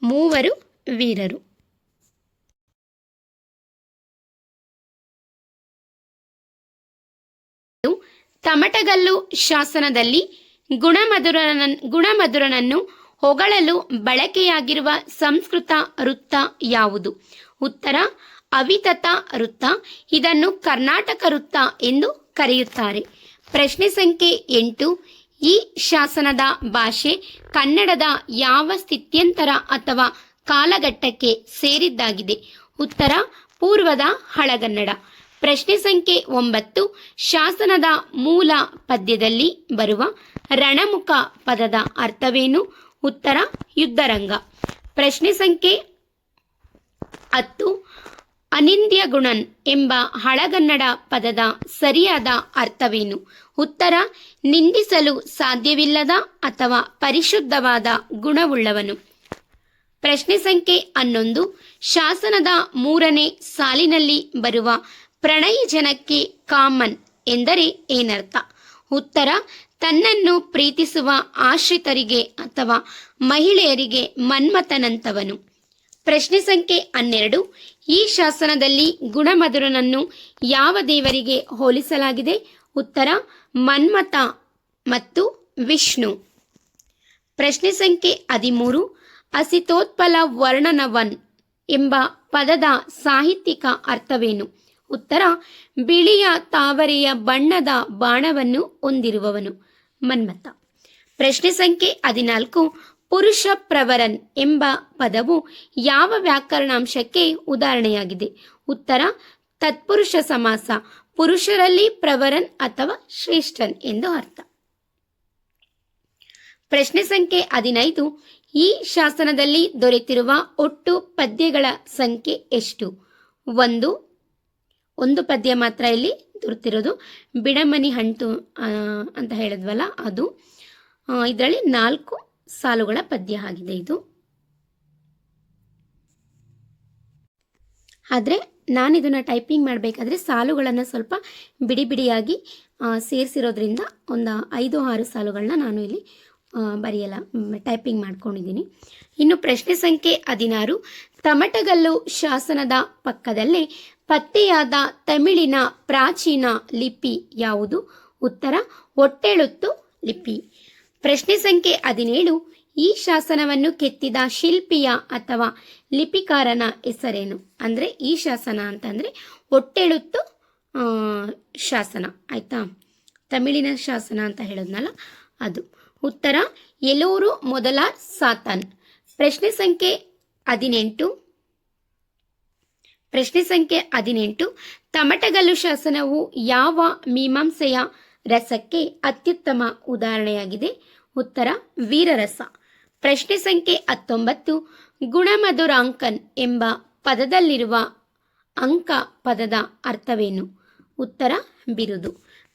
3 ವೀರರು. ತಮಟಗಲ್ಲು ಶಾಸನದಲ್ಲಿ ಗುಣಮಧುರನನ್ನು ಹೊಗಳಲು ಬಳಕೆಯಾಗಿರುವ ಸಂಸ್ಕೃತ ವೃತ್ತ ಯಾವುದು? ಉತ್ತರ ಅವಿತತ ವೃತ್ತ. ಇದನ್ನು ಕರ್ನಾಟಕ ವೃತ್ತ ಎಂದು ಕರೆಯುತ್ತಾರೆ. ಪ್ರಶ್ನೆ ಸಂಖ್ಯೆ 8. ಈ ಶಾಸನದ ಭಾಷೆ ಕನ್ನಡದ ಯಾವ ಸ್ಥಿತ್ಯಂತರ ಅಥವಾ ಕಾಲಘಟ್ಟಕ್ಕೆ ಸೇರಿದ್ದಾಗಿದೆ? ಉತ್ತರ ಪೂರ್ವದ ಹಳಗನ್ನಡ. ಪ್ರಶ್ನೆ ಸಂಖ್ಯೆ 9. ಶಾಸನದ ಮೂಲ ಪದ್ಯದಲ್ಲಿ ಬರುವ ರಣಮುಖ ಪದದ ಅರ್ಥವೇನು? ಉತ್ತರ ಯುದ್ಧರಂಗ. ಪ್ರಶ್ನೆ ಸಂಖ್ಯೆ 10. ಅನಿಂದ್ಯಗುಣನ್ ಎಂಬ ಹಳಗನ್ನಡ ಪದದ ಸರಿಯಾದ ಅರ್ಥವೇನು? ಉತ್ತರ ನಿಂದಿಸಲು ಸಾಧ್ಯವಿಲ್ಲದ ಅಥವಾ ಪರಿಶುದ್ಧವಾದ ಗುಣವುಳ್ಳವನು. ಪ್ರಶ್ನೆ ಸಂಖ್ಯೆ 11. ಶಾಸನದ 3ನೇ ಸಾಲಿನಲ್ಲಿ ಬರುವ ಪ್ರಣಯಿ ಜನಕ್ಕೆ ಕಾಮನ್ ಎಂದರೆ ಏನರ್ಥ? ಉತ್ತರ ತನ್ನನ್ನು ಪ್ರೀತಿಸುವ ಆಶ್ರಿತರಿಗೆ ಅಥವಾ ಮಹಿಳೆಯರಿಗೆ ಮನ್ಮಥನಂತವನು. ಪ್ರಶ್ನೆ ಸಂಖ್ಯೆ 12. ಈ ಶಾಸನದಲ್ಲಿ ಗುಣಮಧುರನನ್ನು ಯಾವ ದೇವರಿಗೆ ಹೋಲಿಸಲಾಗಿದೆ? ಉತ್ತರ ಮನ್ಮಥ ಮತ್ತು ವಿಷ್ಣು. ಪ್ರಶ್ನೆ ಸಂಖ್ಯೆ 13. ಅಸಿತೋತ್ಪಲ ವರ್ಣನವನ್ ಎಂಬ ಪದದ ಸಾಹಿತ್ಯಿಕ ಅರ್ಥವೇನು? ಉತ್ತರ ಬಿಳಿಯ ತಾವರೆಯ ಬಣ್ಣದ ಬಾಣವನ್ನು ಹೊಂದಿರುವವನು ಮನ್ಮಥ. ಪ್ರಶ್ನೆ ಸಂಖ್ಯೆ 14. ಪುರುಷ ಪ್ರವರನ್ ಎಂಬ ಪದವು ಯಾವ ವ್ಯಾಕರಣಾಂಶಕ್ಕೆ ಉದಾಹರಣೆಯಾಗಿದೆ? ಉತ್ತರ ತತ್ಪುರುಷ ಸಮಾಸ. ಪುರುಷರಲ್ಲಿ ಪ್ರವರನ್ ಅಥವಾ ಶ್ರೇಷ್ಠನ್ ಎಂದು ಅರ್ಥ. ಪ್ರಶ್ನೆ ಸಂಖ್ಯೆ 15. ಈ ಶಾಸನದಲ್ಲಿ ದೊರೆತಿರುವ ಒಟ್ಟು ಪದ್ಯಗಳ ಸಂಖ್ಯೆ ಎಷ್ಟು? ಒಂದು ಪದ್ಯ ಮಾತ್ರ ಇಲ್ಲಿ ದೊರೆತಿರೋದು. ಬಿಡಮನಿ ಹಂಟು ಅಂತ ಹೇಳಿದ್ವಲ್ಲ ಅದು. ಇದರಲ್ಲಿ 4 ಸಾಲುಗಳ ಪದ್ಯ ಆಗಿದೆ ಇದು. ಆದರೆ ನಾನು ಇದನ್ನು ಟೈಪಿಂಗ್ ಮಾಡಬೇಕಾದ್ರೆ ಸಾಲುಗಳನ್ನು ಸ್ವಲ್ಪ ಬಿಡಿ ಬಿಡಿಯಾಗಿ ಸೇರಿಸಿರೋದ್ರಿಂದ ಒಂದು 5-6 ಸಾಲುಗಳನ್ನ ನಾನು ಇಲ್ಲಿ ಟೈಪಿಂಗ್ ಮಾಡ್ಕೊಂಡಿದ್ದೀನಿ. ಇನ್ನು ಪ್ರಶ್ನೆ ಸಂಖ್ಯೆ 16, ತಮಟಗಲ್ಲು ಶಾಸನದ ಪಕ್ಕದಲ್ಲೇ ಪತ್ತೆಯಾದ ತಮಿಳಿನ ಪ್ರಾಚೀನ ಲಿಪಿ ಯಾವುದು? ಉತ್ತರ ಒಟ್ಟೆಳುತ್ತು ಲಿಪಿ. ಪ್ರಶ್ನೆ ಸಂಖ್ಯೆ 17, ಈ ಶಾಸನವನ್ನು ಕೆತ್ತಿದ ಶಿಲ್ಪಿಯ ಅಥವಾ ಲಿಪಿಕಾರನ ಹೆಸರೇನು? ಅಂದರೆ ಈ ಶಾಸನ ಅಂತಂದರೆ ಒಟ್ಟೆಳುತ್ತು ಶಾಸನ, ಆಯಿತಾ? ತಮಿಳಿನ ಶಾಸನ ಅಂತ ಹೇಳಿದ್ನಲ್ಲ ಅದು. ಉತ್ತರ ಎಲೂರು ಮೊದಲ ಸಾತಾನ್. ಪ್ರಶ್ನೆ ಸಂಖ್ಯೆ 18, ತಮಟಗಲ್ಲು ಶಾಸನವು ಯಾವ ಮೀಮಾಂಸೆಯ ರಸಕ್ಕೆ ಅತ್ಯುತ್ತಮ ಉದಾಹರಣೆಯಾಗಿದೆ? ಉತ್ತರ ವೀರರಸ. ಪ್ರಶ್ನೆ ಸಂಖ್ಯೆ 19, ಗುಣಮಧುರಾಂಕನ್ ಎಂಬ ಪದದಲ್ಲಿರುವ ಅಂಕ ಪದದ ಅರ್ಥವೇನು? ಉತ್ತರ ಬಿರುದು.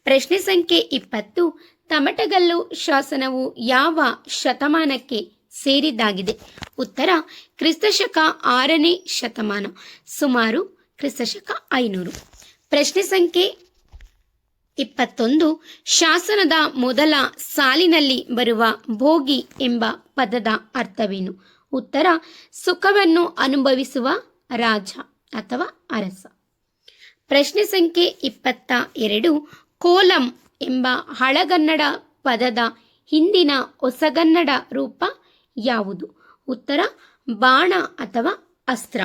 ಪ್ರಶ್ನೆ ಸಂಖ್ಯೆ 20, ತಮಟಗಲ್ಲು ಶಾಸನವು ಯಾವ ಶತಮಾನಕ್ಕೆ ಸೇರಿದ್ದಾಗಿದೆ? ಉತ್ತರ ಕ್ರಿಸ್ತಶಕ 6ನೇ ಶತಮಾನ, ಸುಮಾರು ಕ್ರಿಸ್ತಶಕ 500. ಪ್ರಶ್ನೆ ಸಂಖ್ಯೆ 21, ಶಾಸನದ ಮೊದಲ ಸಾಲಿನಲ್ಲಿ ಬರುವ ಭೋಗಿ ಎಂಬ ಪದದ ಅರ್ಥವೇನು? ಉತ್ತರ ಸುಖವನ್ನು ಅನುಭವಿಸುವ ರಾಜ ಅಥವಾ ಅರಸ. ಪ್ರಶ್ನೆ ಸಂಖ್ಯೆ 22, ಕೋಲಂ ಎಂಬ ಹಳಗನ್ನಡ ಪದದ ಹಿಂದಿನ ಹೊಸಗನ್ನಡ ರೂಪ ಯಾವುದು? ಉತ್ತರ ಬಾಣ ಅಥವಾ ಅಸ್ತ್ರ.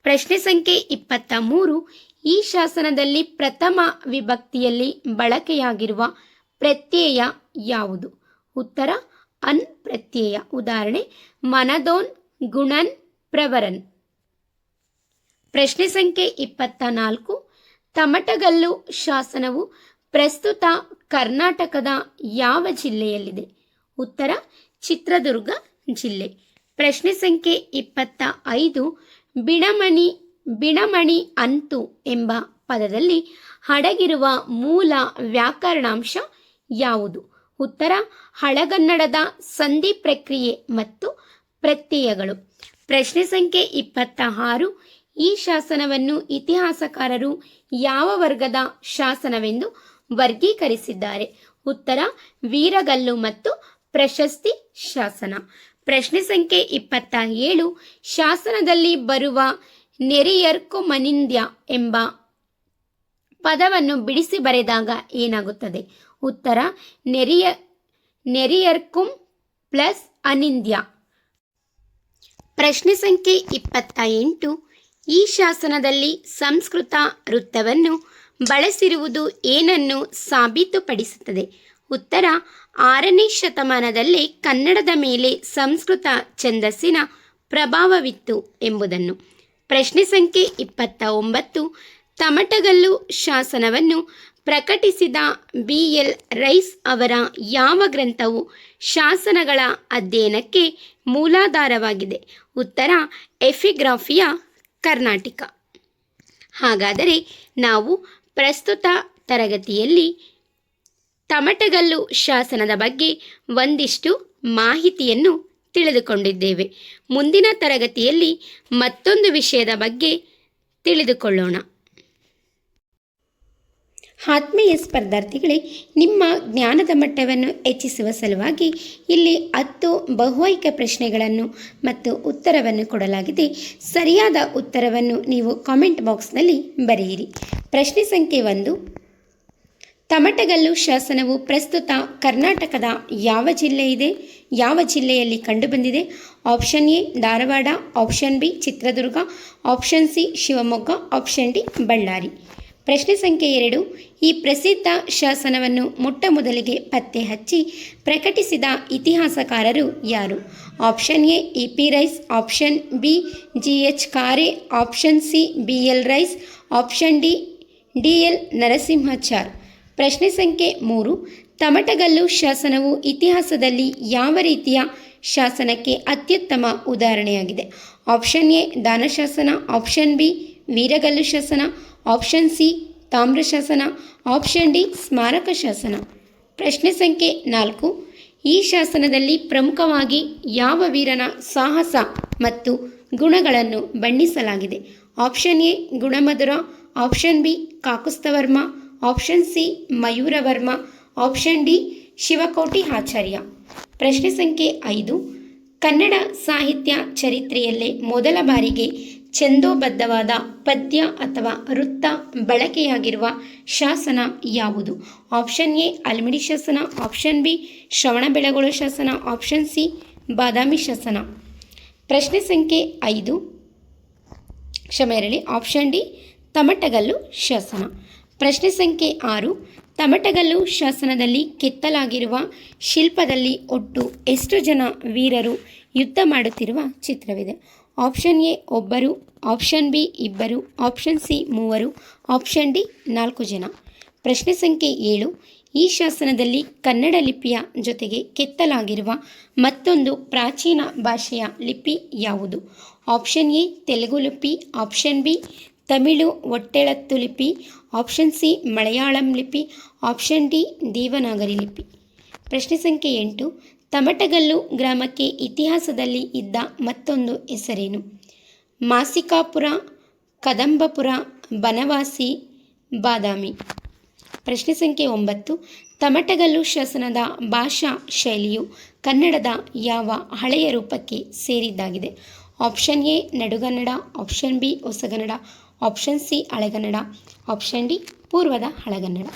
ಪ್ರಶ್ನೆ ಸಂಖ್ಯೆ 23, ಈ ಶಾಸನದಲ್ಲಿ ಪ್ರಥಮ ವಿಭಕ್ತಿಯಲ್ಲಿ ಬಳಕೆಯಾಗಿರುವ ಪ್ರತ್ಯಯ ಯಾವುದು? ಉತ್ತರ ಅನ್ ಪ್ರತ್ಯಯ. ಉದಾಹರಣೆ ಮನದೋನ್, ಗುಣನ್, ಪ್ರವರನ್. ಪ್ರಶ್ನೆ ಸಂಖ್ಯೆ 24, ತಮಟಗಲ್ಲು ಶಾಸನವು ಪ್ರಸ್ತುತ ಕರ್ನಾಟಕದ ಯಾವ ಜಿಲ್ಲೆಯಲ್ಲಿದೆ? ಉತ್ತರ ಚಿತ್ರದುರ್ಗ ಜಿಲ್ಲೆ. ಪ್ರಶ್ನೆ ಸಂಖ್ಯೆ 25, ಬಿಣಮಣಿ ಅಂತು ಎಂಬ ಪದದಲ್ಲಿ ಅಡಗಿರುವ ಮೂಲ ವ್ಯಾಕರಣಾಂಶ ಯಾವುದು? ಉತ್ತರ ಹಳಗನ್ನಡದ ಸಂಧಿ ಪ್ರಕ್ರಿಯೆ ಮತ್ತು ಪ್ರತ್ಯಯಗಳು. ಪ್ರಶ್ನೆ ಸಂಖ್ಯೆ 26, ಈ ಶಾಸನವನ್ನು ಇತಿಹಾಸಕಾರರು ಯಾವ ವರ್ಗದ ಶಾಸನವೆಂದು ವರ್ಗೀಕರಿಸಿದ್ದಾರೆ? ಉತ್ತರ ವೀರಗಲ್ಲು ಮತ್ತು ಪ್ರಶಸ್ತಿ ಶಾಸನ. ಪ್ರಶ್ನೆ ಸಂಖ್ಯೆ 27, ಶಾಸನದಲ್ಲಿ ಬರುವ ನೆರಿಯರ್ಕುಮನಿಂದ್ಯ ಎಂಬ ಪದವನ್ನು ಬಿಡಿಸಿ ಬರೆದಾಗ ಏನಾಗುತ್ತದೆ? ಉತ್ತರ ನೆರಿಯರ್ಕುಂ ಪ್ಲಸ್ ಅನಿಂದ್ಯ. ಪ್ರಶ್ನೆ ಸಂಖ್ಯೆ 28, ಈ ಶಾಸನದಲ್ಲಿ ಸಂಸ್ಕೃತ ವೃತ್ತವನ್ನು ಬಳಸಿರುವುದು ಏನನ್ನು ಸಾಬೀತುಪಡಿಸುತ್ತದೆ? ಉತ್ತರ 6ನೇ ಶತಮಾನದಲ್ಲಿ ಕನ್ನಡದ ಮೇಲೆ ಸಂಸ್ಕೃತ ಛಂದಸ್ಸಿನ ಪ್ರಭಾವವಿತ್ತು ಎಂಬುದನ್ನು. ಪ್ರಶ್ನೆ ಸಂಖ್ಯೆ 29, ತಮಟಗಲ್ಲು ಶಾಸನವನ್ನು ಪ್ರಕಟಿಸಿದ BL ರೈಸ್ ಅವರ ಯಾವ ಗ್ರಂಥವು ಶಾಸನಗಳ ಅಧ್ಯಯನಕ್ಕೆ ಮೂಲಾಧಾರವಾಗಿದೆ? ಉತ್ತರ ಎಪಿಗ್ರಾಫಿಯಾ ಕರ್ನಾಟಿಕ. ಹಾಗಾದರೆ ನಾವು ಪ್ರಸ್ತುತ ತರಗತಿಯಲ್ಲಿ ತಮಟಗಲ್ಲು ಶಾಸನದ ಬಗ್ಗೆ ಒಂದಿಷ್ಟು ಮಾಹಿತಿಯನ್ನು ತಿಳಿದುಕೊಂಡಿದ್ದೇವೆ. ಮುಂದಿನ ತರಗತಿಯಲ್ಲಿ ಮತ್ತೊಂದು ವಿಷಯದ ಬಗ್ಗೆ ತಿಳಿದುಕೊಳ್ಳೋಣ. ಆತ್ಮೀಯ ಸ್ಪರ್ಧಾರ್ಥಿಗಳೇ, ನಿಮ್ಮ ಜ್ಞಾನದ ಮಟ್ಟವನ್ನು ಹೆಚ್ಚಿಸುವ ಸಲುವಾಗಿ ಇಲ್ಲಿ 10 ಬಹುಆಯ್ಕೆ ಪ್ರಶ್ನೆಗಳನ್ನು ಮತ್ತು ಉತ್ತರವನ್ನು ಕೊಡಲಾಗಿದೆ. ಸರಿಯಾದ ಉತ್ತರವನ್ನು ನೀವು ಕಾಮೆಂಟ್ ಬಾಕ್ಸ್ನಲ್ಲಿ ಬರೆಯಿರಿ. ಪ್ರಶ್ನೆ ಸಂಖ್ಯೆ 1, ತಮಟಗಲ್ಲು ಶಾಸನವು ಪ್ರಸ್ತುತ ಕರ್ನಾಟಕದ ಯಾವ ಜಿಲ್ಲೆಯಲ್ಲಿ ಕಂಡುಬಂದಿದೆ? Option A Dharwad, option B Chitradurga, option C Shivamogga, option D Ballari. ಪ್ರಶ್ನೆ ಸಂಖ್ಯೆ 2, ಈ ಪ್ರಸಿದ್ಧ ಶಾಸನವನ್ನು ಮೊಟ್ಟ ಮೊದಲಿಗೆ ಪತ್ತೆ ಹಚ್ಚಿ ಪ್ರಕಟಿಸಿದ ಇತಿಹಾಸಕಾರರು ಯಾರು? Option A EP Rice, option B GH Khare, option C BL Rice, option D DL Narasimhachar. ಪ್ರಶ್ನೆ ಸಂಖ್ಯೆ 3, ತಮಟಗಲ್ಲು ಶಾಸನವು ಇತಿಹಾಸದಲ್ಲಿ ಯಾವ ರೀತಿಯ ಶಾಸನಕ್ಕೆ ಅತ್ಯುತ್ತಮ ಉದಾಹರಣೆಯಾಗಿದೆ? ಆಪ್ಷನ್ ಎ ದಾನಶಾಸನ, ಆಪ್ಷನ್ ಬಿ ವೀರಗಲ್ಲು ಶಾಸನ, ಆಪ್ಷನ್ ಸಿ ತಾಮ್ರ ಶಾಸನ, ಆಪ್ಷನ್ ಡಿ ಸ್ಮಾರಕ ಶಾಸನ. ಪ್ರಶ್ನೆ ಸಂಖ್ಯೆ 4, ಈ ಶಾಸನದಲ್ಲಿ ಪ್ರಮುಖವಾಗಿ ಯಾವ ವೀರನ ಸಾಹಸ ಮತ್ತು ಗುಣಗಳನ್ನು ಬಣ್ಣಿಸಲಾಗಿದೆ? Option A Gunamadhura, option B Kakusthavarma, option C Mayuravarma, option D Shivakoti Acharya. ಪ್ರಶ್ನೆ ಸಂಖ್ಯೆ 5. ಕನ್ನಡ ಸಾಹಿತ್ಯ ಚರಿತ್ರೆಯಲ್ಲೇ ಮೊದಲ ಬಾರಿಗೆ ಛಂದೋಬದ್ಧವಾದ ಪದ್ಯ ಅಥವಾ ವೃತ್ತ ಬಳಕೆಯಾಗಿರುವ ಶಾಸನ ಯಾವುದು? ಆಪ್ಷನ್ ಎ ಅಲ್ಮಿಡಿ ಶಾಸನ, ಆಪ್ಷನ್ ಬಿ ಶ್ರವಣಬೆಳಗೊಳ ಶಾಸನ, ಆಪ್ಷನ್ ಸಿ ಬಾದಾಮಿ ಶಾಸನ. ಪ್ರಶ್ನೆ ಸಂಖ್ಯೆ 5 ಕ್ಷಮೆ ಇರಲಿ, ಆಪ್ಷನ್ ಡಿ ತಮಟಗಲ್ಲು ಶಾಸನ. ಪ್ರಶ್ನೆ ಸಂಖ್ಯೆ 6. ತಮಟಗಲ್ಲು ಶಾಸನದಲ್ಲಿ ಕೆತ್ತಲಾಗಿರುವ ಶಿಲ್ಪದಲ್ಲಿ ಒಟ್ಟು ಎಷ್ಟು ಜನ ವೀರರು ಯುದ್ಧ ಮಾಡುತ್ತಿರುವ ಚಿತ್ರವಿದೆ? ಆಪ್ಷನ್ ಎ ಒಬ್ಬರು, ಆಪ್ಷನ್ ಬಿ ಇಬ್ಬರು, ಆಪ್ಷನ್ ಸಿ ಮೂವರು, ಆಪ್ಷನ್ ಡಿ 4 ಜನ. ಪ್ರಶ್ನೆ ಸಂಖ್ಯೆ 7. ಈ ಶಾಸನದಲ್ಲಿ ಕನ್ನಡ ಲಿಪಿಯ ಜೊತೆಗೆ ಕೆತ್ತಲಾಗಿರುವ ಮತ್ತೊಂದು ಪ್ರಾಚೀನ ಭಾಷೆಯ ಲಿಪಿ ಯಾವುದು? ಆಪ್ಷನ್ ಎ ತೆಲುಗು ಲಿಪಿ, ಆಪ್ಷನ್ ಬಿ ತಮಿಳು ಒಟ್ಟೆಳತ್ತು ಲಿಪಿ, ಆಪ್ಷನ್ ಸಿ ಮಲಯಾಳಂ ಲಿಪಿ, ಆಪ್ಷನ್ ಡಿ ದೇವನಾಗರಿ ಲಿಪಿ. ಪ್ರಶ್ನೆ ಸಂಖ್ಯೆ 8. ತಮಟಗಲ್ಲು ಗ್ರಾಮಕ್ಕೆ ಇತಿಹಾಸದಲ್ಲಿ ಇದ್ದ ಮತ್ತೊಂದು ಹೆಸರೇನು? ಮಾಸಿಕಾಪುರ, ಕದಂಬಪುರ, ಬನವಾಸಿ, ಬಾದಾಮಿ. ಪ್ರಶ್ನೆ ಸಂಖ್ಯೆ 9. ತಮಟಗಲ್ಲು ಶಾಸನದ ಭಾಷಾ ಶೈಲಿಯು ಕನ್ನಡದ ಯಾವ ಹಳೆಯ ರೂಪಕ್ಕೆ ಸೇರಿದ್ದಾಗಿದೆ? Option A Nadugannada, option B Hosagannada, option C Halegannada, option D ಪೂರ್ವದ ಹಳೆಗನ್ನಡ.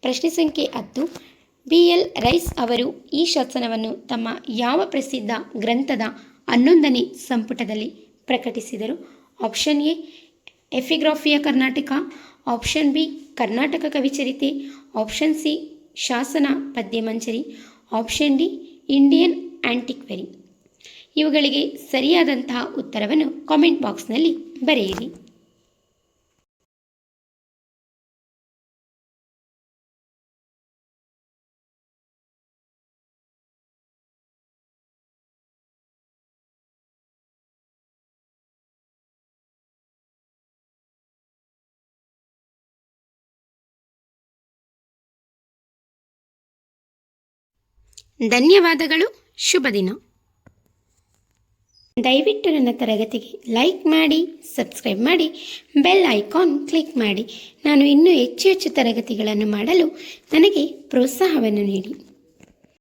ಪ್ರಶ್ನೆ ಸಂಖ್ಯೆ 10. ಬಿ ಎಲ್ ರೈಸ್ ಅವರು ಈ ಶಾಸನವನ್ನು ತಮ್ಮ ಯಾವ ಪ್ರಸಿದ್ಧ ಗ್ರಂಥದ 11ನೇ ಸಂಪುಟದಲ್ಲಿ ಪ್ರಕಟಿಸಿದರು? Option A Epigraphia Karnataka, option B Karnataka Kavicharite, option C Shasana Padyamanjari, option D Indian Antiquary. ಇವುಗಳಿಗೆ ಸರಿಯಾದಂತಹ ಉತ್ತರವನ್ನು ಕಾಮೆಂಟ್ ಬಾಕ್ಸ್ನಲ್ಲಿ ಬರೆಯಿರಿ. ಧನ್ಯವಾದಗಳು. ಶುಭ ದಿನ. ದಯವಿಟ್ಟು ನನ್ನ ತರಗತಿಗೆ ಲೈಕ್ ಮಾಡಿ, ಸಬ್ಸ್ಕ್ರೈಬ್ ಮಾಡಿ, ಬೆಲ್ ಐಕಾನ್ ಕ್ಲಿಕ್ ಮಾಡಿ. ನಾನು ಇನ್ನೂ ಹೆಚ್ಚು ತರಗತಿಗಳನ್ನು ಮಾಡಲು ನನಗೆ ಪ್ರೋತ್ಸಾಹವನ್ನು ನೀಡಿ.